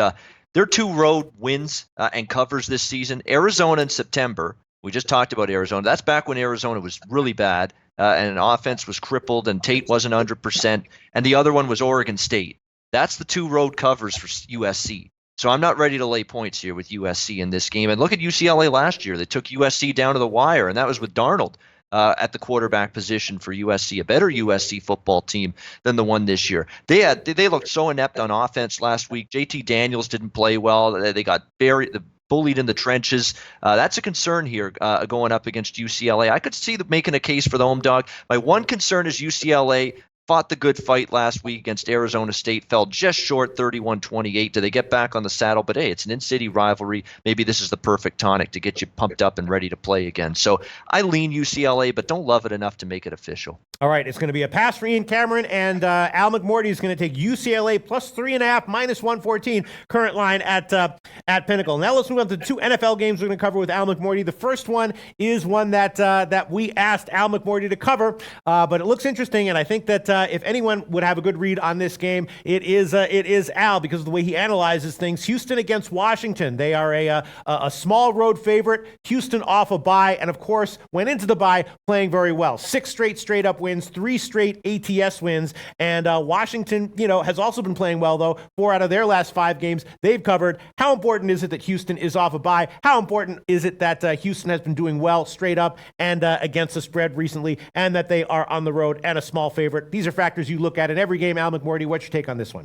their 2 road wins and covers this season. Arizona in September, we just talked about Arizona. That's back when Arizona was really bad and offense was crippled and Tate wasn't 100%, and the other one was Oregon State. That's the 2 road covers for USC. So I'm not ready to lay points here with USC in this game. And look at UCLA last year. They took USC down to the wire, and that was with Darnold at the quarterback position for USC, a better USC football team than the one this year. They looked so inept on offense last week. JT Daniels didn't play well. They got bullied in the trenches. That's a concern here going up against UCLA. I could see them making a case for the home dog. My one concern is UCLA fought the good fight last week against Arizona State, fell just short 31-28. Do they get back on the saddle? But hey, it's an in-city rivalry. Maybe this is the perfect tonic to get you pumped up and ready to play again. So I lean UCLA, but don't love it enough to make it official. All right, it's going to be a pass for Ian Cameron, and Al McMorty is going to take UCLA plus 3.5 minus 114, current line at Pinnacle. Now let's move on to 2 NFL games we're going to cover with Al McMorty. The first one is one that we asked Al McMorty to cover, but it looks interesting, and I think that if anyone would have a good read on this game, it is Al, because of the way he analyzes things. Houston against Washington. They are a small road favorite. Houston off a bye, and of course went into the bye playing very well. 6 straight up wins, 3 straight ATS wins, and Washington, has also been playing well though. 4 out of their last 5 games they've covered. How important is it that Houston is off a bye? How important is it that Houston has been doing well straight up and against the spread recently, and that they are on the road and a small favorite? These these are factors you look at in every game. Al McMorty, what's your take on this one?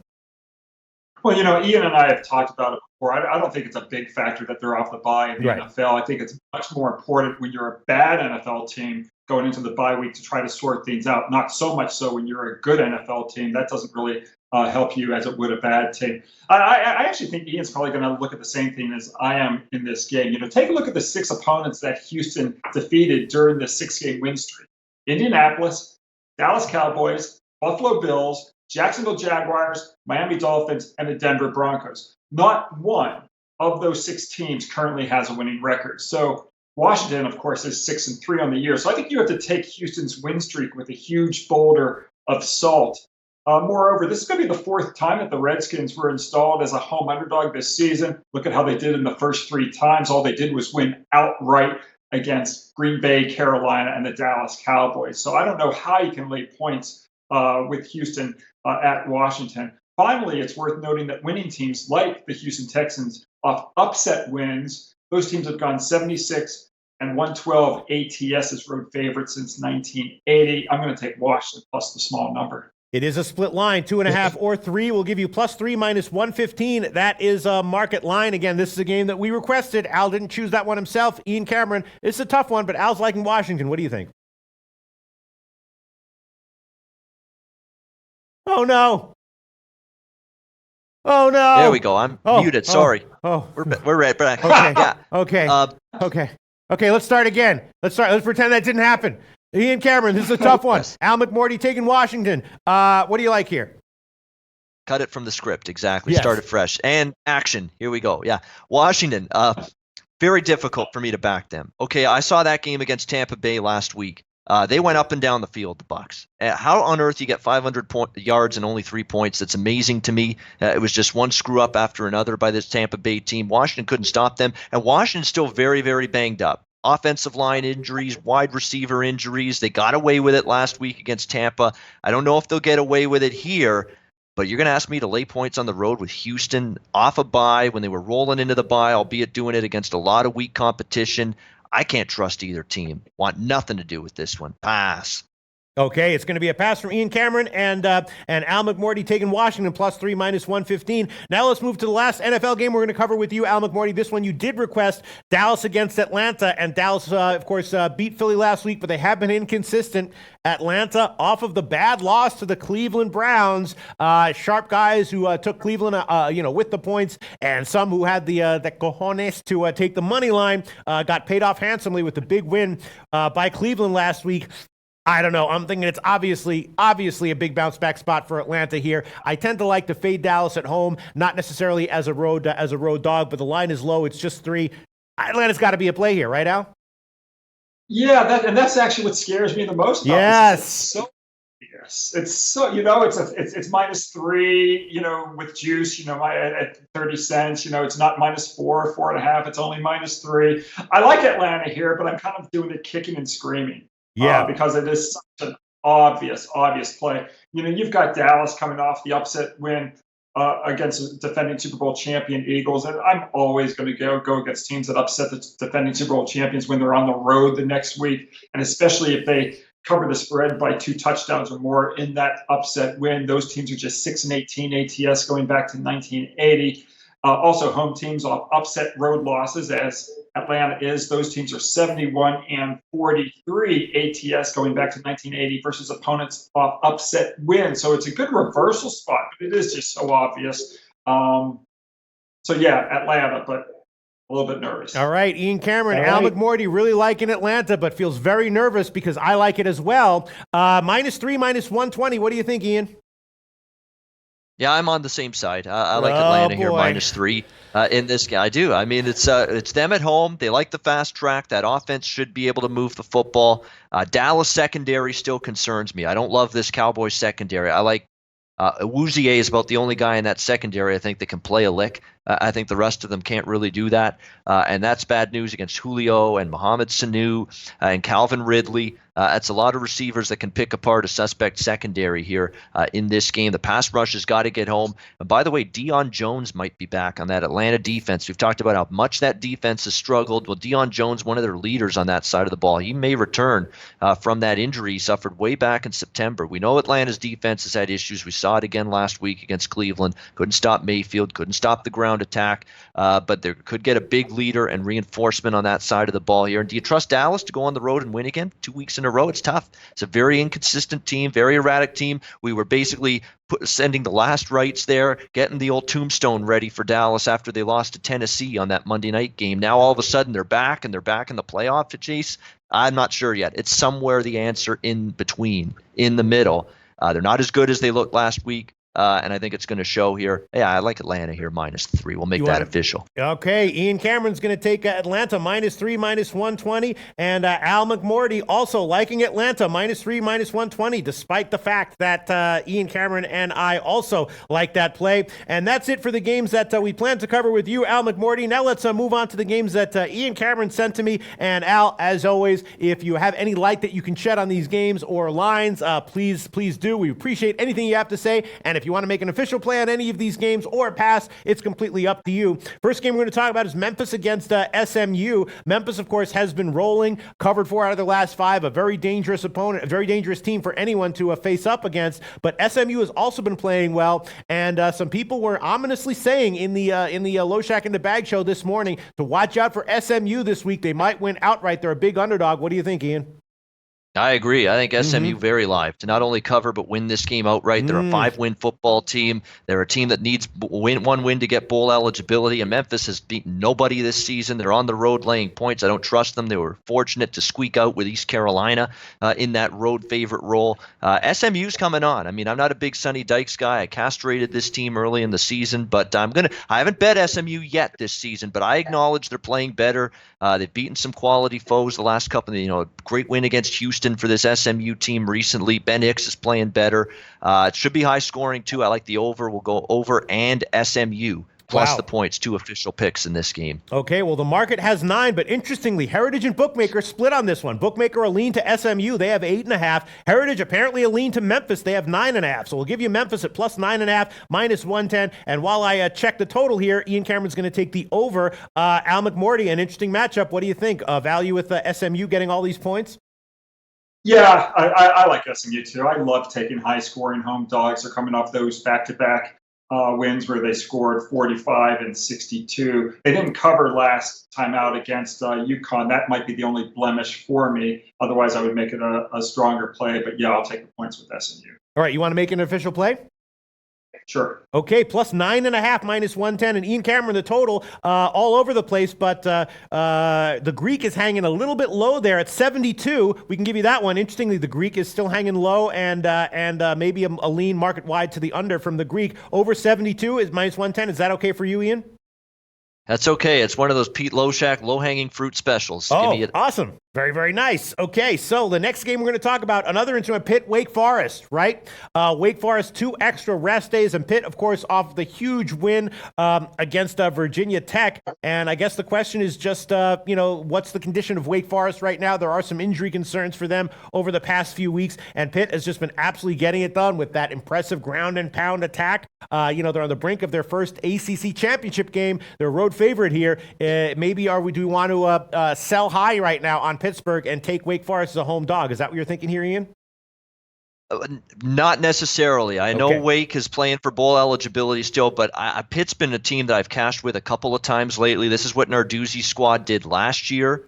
Well, Ian and I have talked about it before. I don't think it's a big factor that they're off the bye in the NFL. I think it's much more important when you're a bad NFL team going into the bye week to try to sort things out. Not so much so when you're a good NFL team. That doesn't really help you as it would a bad team. I actually think Ian's probably going to look at the same thing as I am in this game. Take a look at the 6 opponents that Houston defeated during the 6-game win streak. Indianapolis, Dallas Cowboys, Buffalo Bills, Jacksonville Jaguars, Miami Dolphins, and the Denver Broncos. Not one of those 6 teams currently has a winning record. So Washington, of course, is 6-3 on the year. So I think you have to take Houston's win streak with a huge boulder of salt. Moreover, this is going to be the 4th time that the Redskins were installed as a home underdog this season. Look at how they did in the first 3 times. All they did was win outright against Green Bay, Carolina, and the Dallas Cowboys. So I don't know how you can lay points with Houston at Washington. Finally, it's worth noting that winning teams like the Houston Texans off upset wins, those teams have gone 76 and 112 ATS as road favorites since 1980. I'm going to take Washington plus the small number. It is a split line, 2.5 or 3. We'll give you +3 minus 115. That is a market line. Again, this is a game that we requested. Al didn't choose that one himself. Ian Cameron, it's a tough one, but Al's liking Washington. What do you think? Oh, no. Oh, no. There we go. I'm muted. Sorry. We're right back. Okay. Yeah. Okay, let's start again. Let's pretend that didn't happen. Ian Cameron, this is a tough one. Yes. Al McMorty taking Washington. What do you like here? Cut it from the script. Exactly. Yes. Start it fresh. And action. Here we go. Yeah. Washington. Very difficult for me to back them. Okay, I saw that game against Tampa Bay last week. They went up and down the field, the Bucs. How on earth you get 500 yards and only 3 points? That's amazing to me. It was just one screw up after another by this Tampa Bay team. Washington couldn't stop them, and Washington's still very, very banged up. Offensive line injuries, wide receiver injuries. They got away with it last week against Tampa. I don't know if they'll get away with it here, but you're going to ask me to lay points on the road with Houston off a bye when they were rolling into the bye, albeit doing it against a lot of weak competition. I can't trust either team. Want nothing to do with this one. Pass. Okay, it's going to be a pass from Ian Cameron and Al McMorty taking Washington +3 minus 115. Now let's move to the last NFL game we're going to cover with you, Al McMorty. This one you did request, Dallas against Atlanta, and Dallas, of course, beat Philly last week, but they have been inconsistent. Atlanta off of the bad loss to the Cleveland Browns. Sharp guys who took Cleveland, with the points, and some who had the cojones to take the money line got paid off handsomely with the big win by Cleveland last week. I don't know. I'm thinking it's obviously a big bounce back spot for Atlanta here. I tend to like to fade Dallas at home, not necessarily as a road dog, but the line is low. It's just 3. Atlanta's got to be a play here, right, Al? Yeah, that's actually what scares me the most. Yes. It's so it's -3, with juice, at 30 cents. It's not -4, 4.5. It's only -3. I like Atlanta here, but I'm kind of doing it kicking and screaming. Yeah, because it is such an obvious play. You've got Dallas coming off the upset win against defending Super Bowl champion Eagles, and I'm always going to go against teams that upset the defending Super Bowl champions when they're on the road the next week, and especially if they cover the spread by 2 touchdowns or more in that upset win. Those teams are just 6-18 ATS going back to 1980. Also, home teams off upset road losses, as Atlanta is. Those teams are 71-43 ATS going back to 1980 versus opponents off upset wins. So it's a good reversal spot, but it is just so obvious. Atlanta, but a little bit nervous. All right, Ian Cameron, Al McMorty really liking Atlanta, but feels very nervous because I like it as well. -3, -120. What do you think, Ian? Yeah, I'm on the same side. I like Atlanta here -3 in this game. I do. I mean, it's them at home. They like the fast track. That offense should be able to move the football. Dallas secondary still concerns me. I don't love this Cowboys secondary. I like Youwager is about the only guy in that secondary I think that can play a lick. I think the rest of them can't really do that. And that's bad news against Julio and Mohamed Sanu and Calvin Ridley. It's a lot of receivers that can pick apart a suspect secondary here in this game. The pass rush has got to get home. And by the way, Deion Jones might be back on that Atlanta defense. We've talked about how much that defense has struggled. Well, Deion Jones, one of their leaders on that side of the ball, he may return from that injury he suffered way back in September. We know Atlanta's defense has had issues. We saw it again last week against Cleveland. Couldn't stop Mayfield, couldn't stop the ground attack, but they could get a big leader and reinforcement on that side of the ball here. And do you trust Dallas to go on the road and win again 2 weeks in a row? It's tough. It's a very inconsistent team, very erratic team. We were basically sending the last rites there, getting the old tombstone ready for Dallas after they lost to Tennessee on that Monday night game. Now all of a sudden they're back, and they're back in the playoff, Chase. I'm not sure yet. It's somewhere the answer in between, in the middle. They're not as good as they looked last week. And I think it's going to show here. Yeah, I like Atlanta here, -3. We'll make that official. Okay, Ian Cameron's going to take Atlanta -3, -120. And Al McMorty also liking Atlanta -3, -120, despite the fact that Ian Cameron and I also like that play. And that's it for the games that we plan to cover with you, Al McMorty. Now let's move on to the games that Ian Cameron sent to me. And Al, as always, if you have any light that you can shed on these games or lines, please do. We appreciate anything you have to say. And if you want to make an official play on any of these games or pass, it's completely up to you. First game we're going to talk about is Memphis against SMU. Memphis, of course, has been rolling, covered 4 out of the last 5, a very dangerous opponent, a very dangerous team for anyone to face up against. But SMU has also been playing well, and some people were ominously saying in the Low Shack in the Bag show this morning to watch out for SMU this week. They might win outright. They're a big underdog. What do you think, Ian? I agree. I think SMU very live to not only cover but win this game outright. They're a 5-win football team. They're a team that needs one win to get bowl eligibility, and Memphis has beaten nobody this season. They're on the road laying points. I don't trust them. They were fortunate to squeak out with East Carolina in that road favorite role. SMU's coming on. I mean, I'm not a big Sonny Dykes guy. I castrated this team early in the season, but I haven't bet SMU yet this season, but I acknowledge they're playing better. They've beaten some quality foes the last couple. A great win against Houston for this SMU team recently. Ben Hicks is playing better. It should be high scoring too. I like the over. We'll go over and SMU plus the points. 2 official picks in this game. Okay, well, the market has 9, but interestingly, Heritage and Bookmaker split on this one. Bookmaker a lean to SMU. They have 8.5. Heritage apparently a lean to Memphis. They have 9.5. So we'll give you Memphis at plus 9.5, -110. And while I check the total here, Ian Cameron's going to take the over. Al McMorty, an interesting matchup. What do you think? Value with SMU getting all these points? Yeah, I like SMU too. I love taking high-scoring home dogs. They're coming off those back-to-back wins where they scored 45 and 62. They didn't cover last time out against UConn. That might be the only blemish for me. Otherwise, I would make it a stronger play. But, yeah, I'll take the points with SMU. All right, you want to make an official play? Sure. Okay, plus 9.5, -110, and Ian Cameron, the total, all over the place, but the Greek is hanging a little bit low there at 72. We can give you that one. Interestingly, the Greek is still hanging low, and maybe a lean market wide to the under from the Greek. Over 72 is -110. Is that okay for you, Ian? That's okay. It's one of those Pete Loshak low-hanging fruit specials. Oh, awesome. Very, very nice. Okay, so the next game we're going to talk about, another instrument, Pitt, Wake Forest, right? Wake Forest, 2 extra rest days, and Pitt, of course, off the huge win against Virginia Tech. And I guess the question is just, what's the condition of Wake Forest right now? There are some injury concerns for them over the past few weeks, and Pitt has just been absolutely getting it done with that impressive ground and pound attack. They're on the brink of their first ACC championship game. They're a road favorite here. Do we want to sell high right now on Pittsburgh and take Wake Forest as a home dog? Is that what you're thinking here, Ian? Not necessarily. I know Wake is playing for bowl eligibility still, but Pitt's been a team that I've cashed with a couple of times lately. This is what Narduzzi's squad did last year.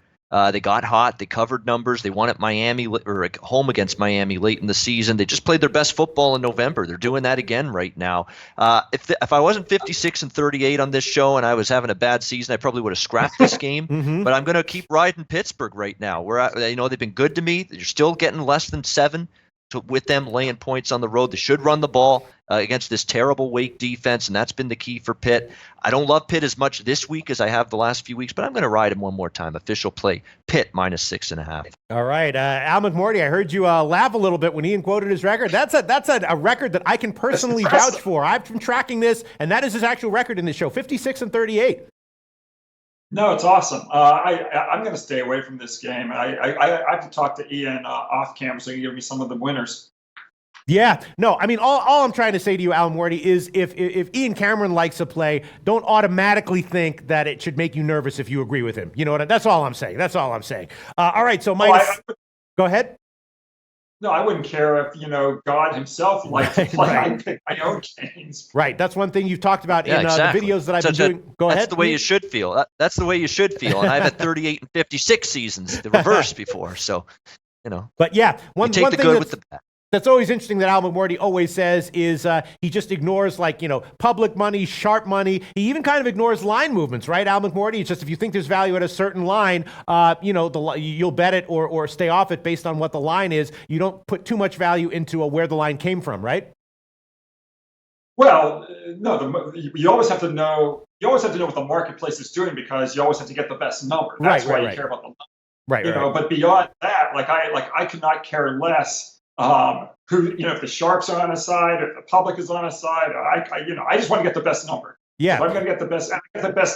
They got hot. They covered numbers. They won at Miami or home against Miami late in the season. They just played their best football in November. They're doing that again right now. If I wasn't 56-38 on this show and I was having a bad season, I probably would have scrapped this game. But I'm going to keep riding Pittsburgh right now. They've been good to me. They're still getting less than 7. with them laying points on the road. They should run the ball against this terrible Wake defense, and that's been the key for Pitt. I don't love Pitt as much this week as I have the last few weeks, but I'm going to ride him one more time. Official play, Pitt -6.5. All right, Al McMorty, I heard you laugh a little bit when Ian quoted his record. That's a record that I can personally vouch for. I've been tracking this, and that is his actual record in this show, 56-38. No, it's awesome. I'm going to stay away from this game. I have to talk to Ian off camera so he can give me some of the winners. Yeah, no, I mean, all I'm trying to say to you, Al Morty, is if Ian Cameron likes a play, don't automatically think that it should make you nervous if you agree with him. You know what? That's all I'm saying. That's all I'm saying. All right, so go ahead. No, I wouldn't care if, God himself liked to play. I pick my own games. Right. That's one thing you've talked about in the videos that I've been doing. Go ahead. That's the way you should feel. That's the way you should feel. And I've had 38 and 56 seasons, the reverse before. So, But yeah, one take the thing good with the bad. That's always interesting that Al McMorty always says is he just ignores public money, sharp money. He even kind of ignores line movements, right? Al McMorty, it's just if you think there's value at a certain line, you'll bet it or stay off it based on what the line is. You don't put too much value into where the line came from, right? Well, no, you always have to know. You always have to know what the marketplace is doing because you always have to get the best number. That's why you care about the number. Right. But beyond that, I could not care less. If the sharps are on a side, if the public is on a side, I just want to get the best number. Yeah, so I'm going to get the best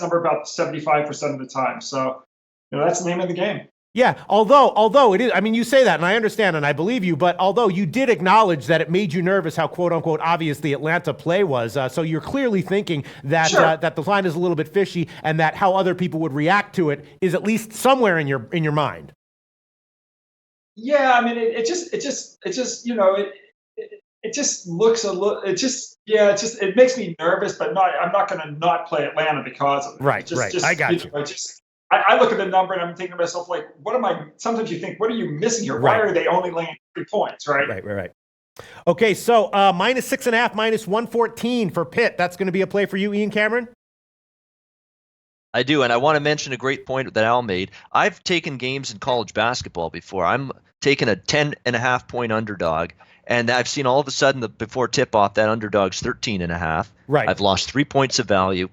number about 75% of the time. So, that's the name of the game. Yeah, although it is, I mean, you say that, and I understand, and I believe you, but although you did acknowledge that it made you nervous how quote-unquote obvious the Atlanta play was, so you're clearly thinking that that the line is a little bit fishy, and that how other people would react to it is at least somewhere in your mind. Yeah, I mean, it just looks a little. It makes me nervous, but I'm not going to not play Atlanta because of it. Right. I got you. I look at the number and I'm thinking to myself, like, what am I? Sometimes you think, what are you missing here? Why are they only laying 3 points? Right. Okay, so -6.5, -114 for Pitt. That's going to be a play for you, Ian Cameron. I do, and I want to mention a great point that Al made. I've taken games in college basketball before. I'm taking a 10.5 point underdog, and I've seen all of a sudden before tip-off that underdog's 13.5. Right. I've lost 3 points of value,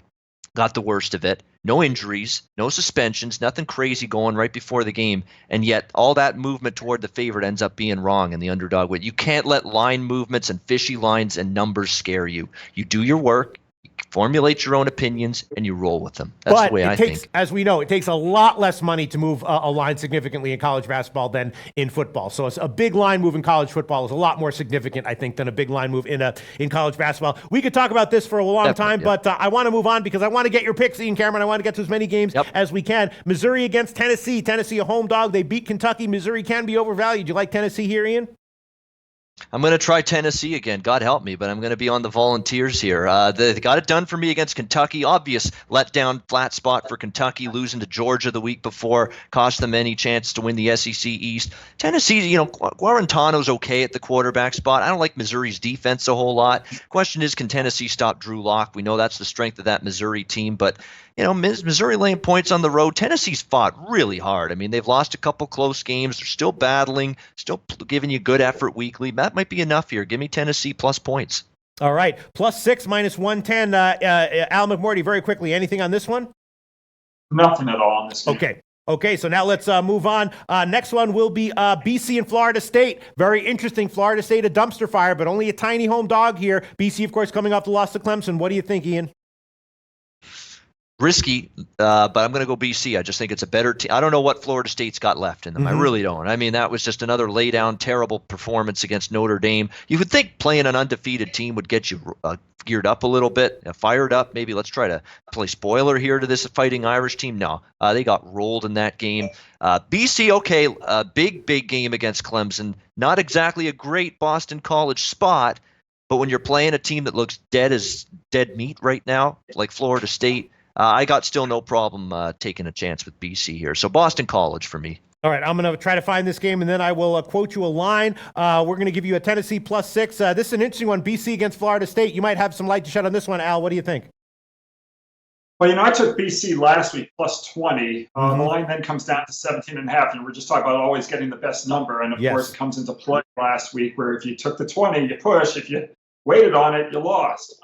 got the worst of it. No injuries, no suspensions, nothing crazy going right before the game, and yet all that movement toward the favorite ends up being wrong in the underdog. You can't let line movements and fishy lines and numbers scare you. You do your work. Formulate your own opinions and you roll with them. That's the way I think. As we know, it takes a lot less money to move a line significantly in college basketball than in football. So a big line move in college football is a lot more significant, I think, than a big line move in college basketball. We could talk about this for a long time, but I want to move on because I want to get your picks, Ian Cameron. I want to get to as many games as we can. Missouri against Tennessee. Tennessee, a home dog. They beat Kentucky. Missouri can be overvalued. You like Tennessee here, Ian? I'm going to try Tennessee again. God help me, but I'm going to be on the Volunteers here. They got it done for me against Kentucky. Obvious letdown, flat spot for Kentucky, losing to Georgia the week before, cost them any chance to win the SEC East. Tennessee, Guarantano's okay at the quarterback spot. I don't like Missouri's defense a whole lot. Question is, can Tennessee stop Drew Lock? We know that's the strength of that Missouri team, but Missouri laying points on the road. Tennessee's fought really hard. I mean, they've lost a couple close games. They're still battling, still giving you good effort weekly. That might be enough here. Give me Tennessee plus points. All right. +6, -110. Al McMorty, very quickly, anything on this one? Nothing at all on this game. Okay, so now let's move on. Next one will be BC and Florida State. Very interesting. Florida State, a dumpster fire, but only a tiny home dog here. BC, of course, coming off the loss to Clemson. What do you think, Ian? Risky, but I'm going to go BC. I just think it's a better team. I don't know what Florida State's got left in them. I really don't. I mean, that was just another lay-down, terrible performance against Notre Dame. You would think playing an undefeated team would get you geared up a little bit, fired up. Maybe let's try to play spoiler here to this Fighting Irish team. No, they got rolled in that game. BC, okay, big game against Clemson. Not exactly a great Boston College spot, but when you're playing a team that looks dead as dead meat right now, like Florida State, I got still no problem taking a chance with BC here. So Boston College for me. All right, I'm going to try to find this game, and then I will quote you a line. We're going to give you a Tennessee +6. This is an interesting one, BC against Florida State. You might have some light to shed on this one, Al. What do you think? Well, I took BC last week plus 20. The line then comes down to 17.5. And we're just talking about always getting the best number. And of course, it comes into play last week where if you took the 20, you push. If you waited on it, you lost.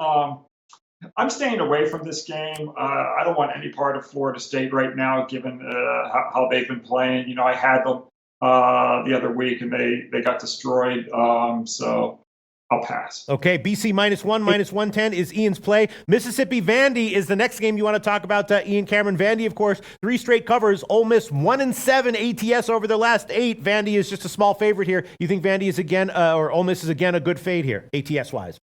I'm staying away from this game. I don't want any part of Florida State right now, given how they've been playing. I had them the other week, and they got destroyed. So I'll pass. Okay, BC -1, -110 is Ian's play. Mississippi Vandy is the next game you want to talk about, Ian Cameron. Vandy, of course, 3 straight covers. Ole Miss 1-7 ATS over their last 8. Vandy is just a small favorite here. You think Vandy is again, or Ole Miss is again a good fade here, ATS-wise?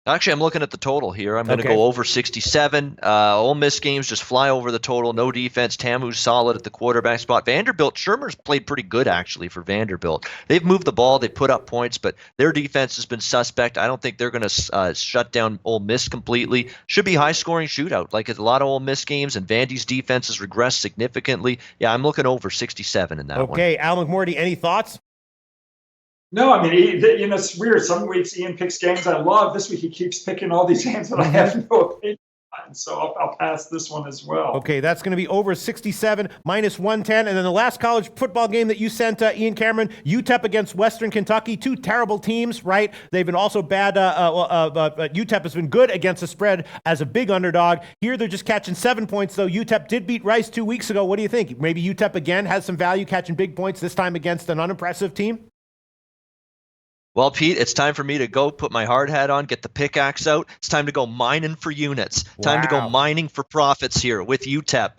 Actually, I'm looking at the total here. I'm going to go over 67. Ole Miss games just fly over the total. No defense. Tamu's solid at the quarterback spot. Vanderbilt, Shermer's played pretty good, actually, for Vanderbilt. They've moved the ball. They've put up points, but their defense has been suspect. I don't think they're going to shut down Ole Miss completely. Should be high-scoring shootout, like a lot of Ole Miss games, and Vandy's defense has regressed significantly. Yeah, I'm looking over 67 in that one. Okay, Al McMorty, any thoughts? No, I mean, it's weird. Some weeks Ian picks games I love. This week he keeps picking all these games that I have no opinion on. So I'll pass this one as well. Okay, that's going to be over 67, -110. And then the last college football game that you sent, Ian Cameron, UTEP against Western Kentucky. 2 terrible teams, right? They've been also bad. UTEP has been good against the spread as a big underdog. Here they're just catching 7 points, though. UTEP did beat Rice 2 weeks ago. What do you think? Maybe UTEP again has some value catching big points, this time against an unimpressive team? Well, Pete, it's time for me to go put my hard hat on, get the pickaxe out. It's time to go mining for units. Time to go mining for profits here with UTEP,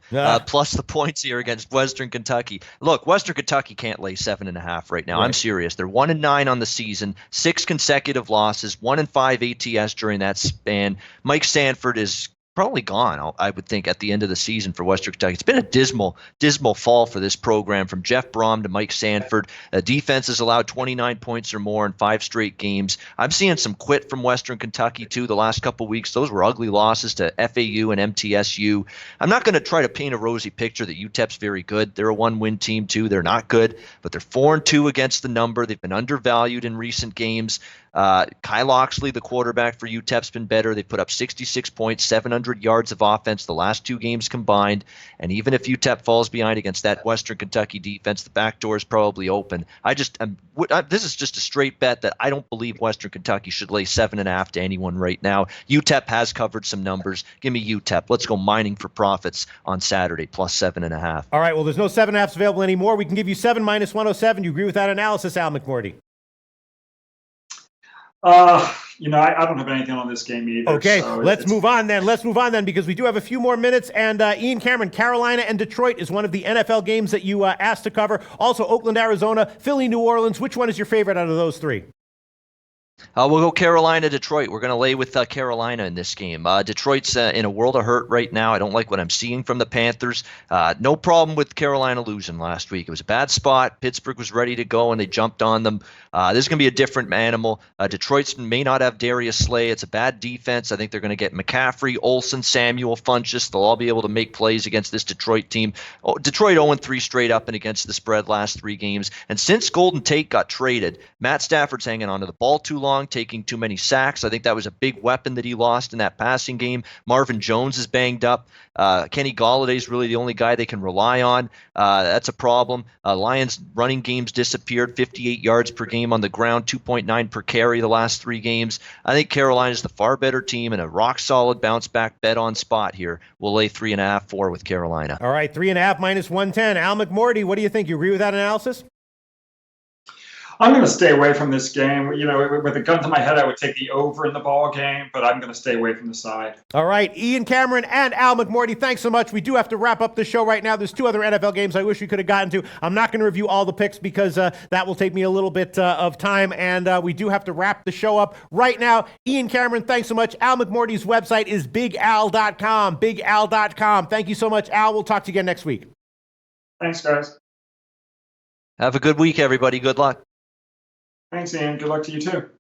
plus the points here against Western Kentucky. Look, Western Kentucky can't lay 7.5 right now. Right. I'm serious. They're 1-9 on the season, 6 consecutive losses, 1-5 ATS during that span. Mike Sanford is probably gone, I would think, at the end of the season for Western Kentucky. It's been a dismal fall for this program, from Jeff Brom to Mike Sanford. Defense has allowed 29 points or more in 5 straight games. I'm seeing some quit from Western Kentucky, too, the last couple weeks. Those were ugly losses to FAU and MTSU. I'm not going to try to paint a rosy picture that UTEP's very good. They're a 1-win team, too. They're not good, but they're 4-2 against the number. They've been undervalued in recent games. Kai Loxley, the quarterback for UTEP's been better. They put up 66 points, 700 yards of offense the last 2 games combined. And even if UTEP falls behind against that Western Kentucky defense, the back door is probably open. This is just a straight bet that I don't believe Western Kentucky should lay 7.5 to anyone right now. UTEP has covered some numbers. Give me UTEP. Let's go mining for profits on Saturday, plus 7.5. All right, well, there's no 7.5s available anymore. We can give you 7 -107. You agree with that analysis, Al McMorty? I don't have anything on this game either. Okay, so let's move on then, because we do have a few more minutes. And Ian Cameron, Carolina and Detroit is one of the NFL games that you asked to cover. Also, Oakland, Arizona, Philly, New Orleans. Which one is your favorite out of those 3? We'll go Carolina, Detroit. We're going to lay with Carolina in this game. Detroit's in a world of hurt right now. I don't like what I'm seeing from the Panthers. No problem with Carolina losing last week. It was a bad spot. Pittsburgh was ready to go, and they jumped on them. This is going to be a different animal. Detroit may not have Darius Slay. It's a bad defense. I think they're going to get McCaffrey, Olsen, Samuel, Funchess. They'll all be able to make plays against this Detroit team. Detroit 0-3 straight up and against the spread last 3 games. And since Golden Tate got traded, Matt Stafford's hanging on to the ball too long, taking too many sacks. I think that was a big weapon that he lost in that passing game. Marvin Jones is banged up. Kenny Galladay's really the only guy they can rely on. That's a problem. Lions running games disappeared, 58 yards per game on the ground, 2.9 per carry the last 3 games. I think Carolina's the far better team and a rock-solid bounce-back bet on spot here. We'll lay 3.5, 4 with Carolina. All right, 3.5 -110. Al McMorty, what do you think? You agree with that analysis? I'm going to stay away from this game. With a gun to my head, I would take the over in the ball game, but I'm going to stay away from the side. All right, Ian Cameron and Al McMorty, thanks so much. We do have to wrap up the show right now. There's 2 other NFL games I wish we could have gotten to. I'm not going to review all the picks because that will take me a little bit of time, and we do have to wrap the show up right now. Ian Cameron, thanks so much. Al McMorty's website is bigal.com, bigal.com. Thank you so much, Al. We'll talk to you again next week. Thanks, guys. Have a good week, everybody. Good luck. Thanks, Ian. Good luck to you, too.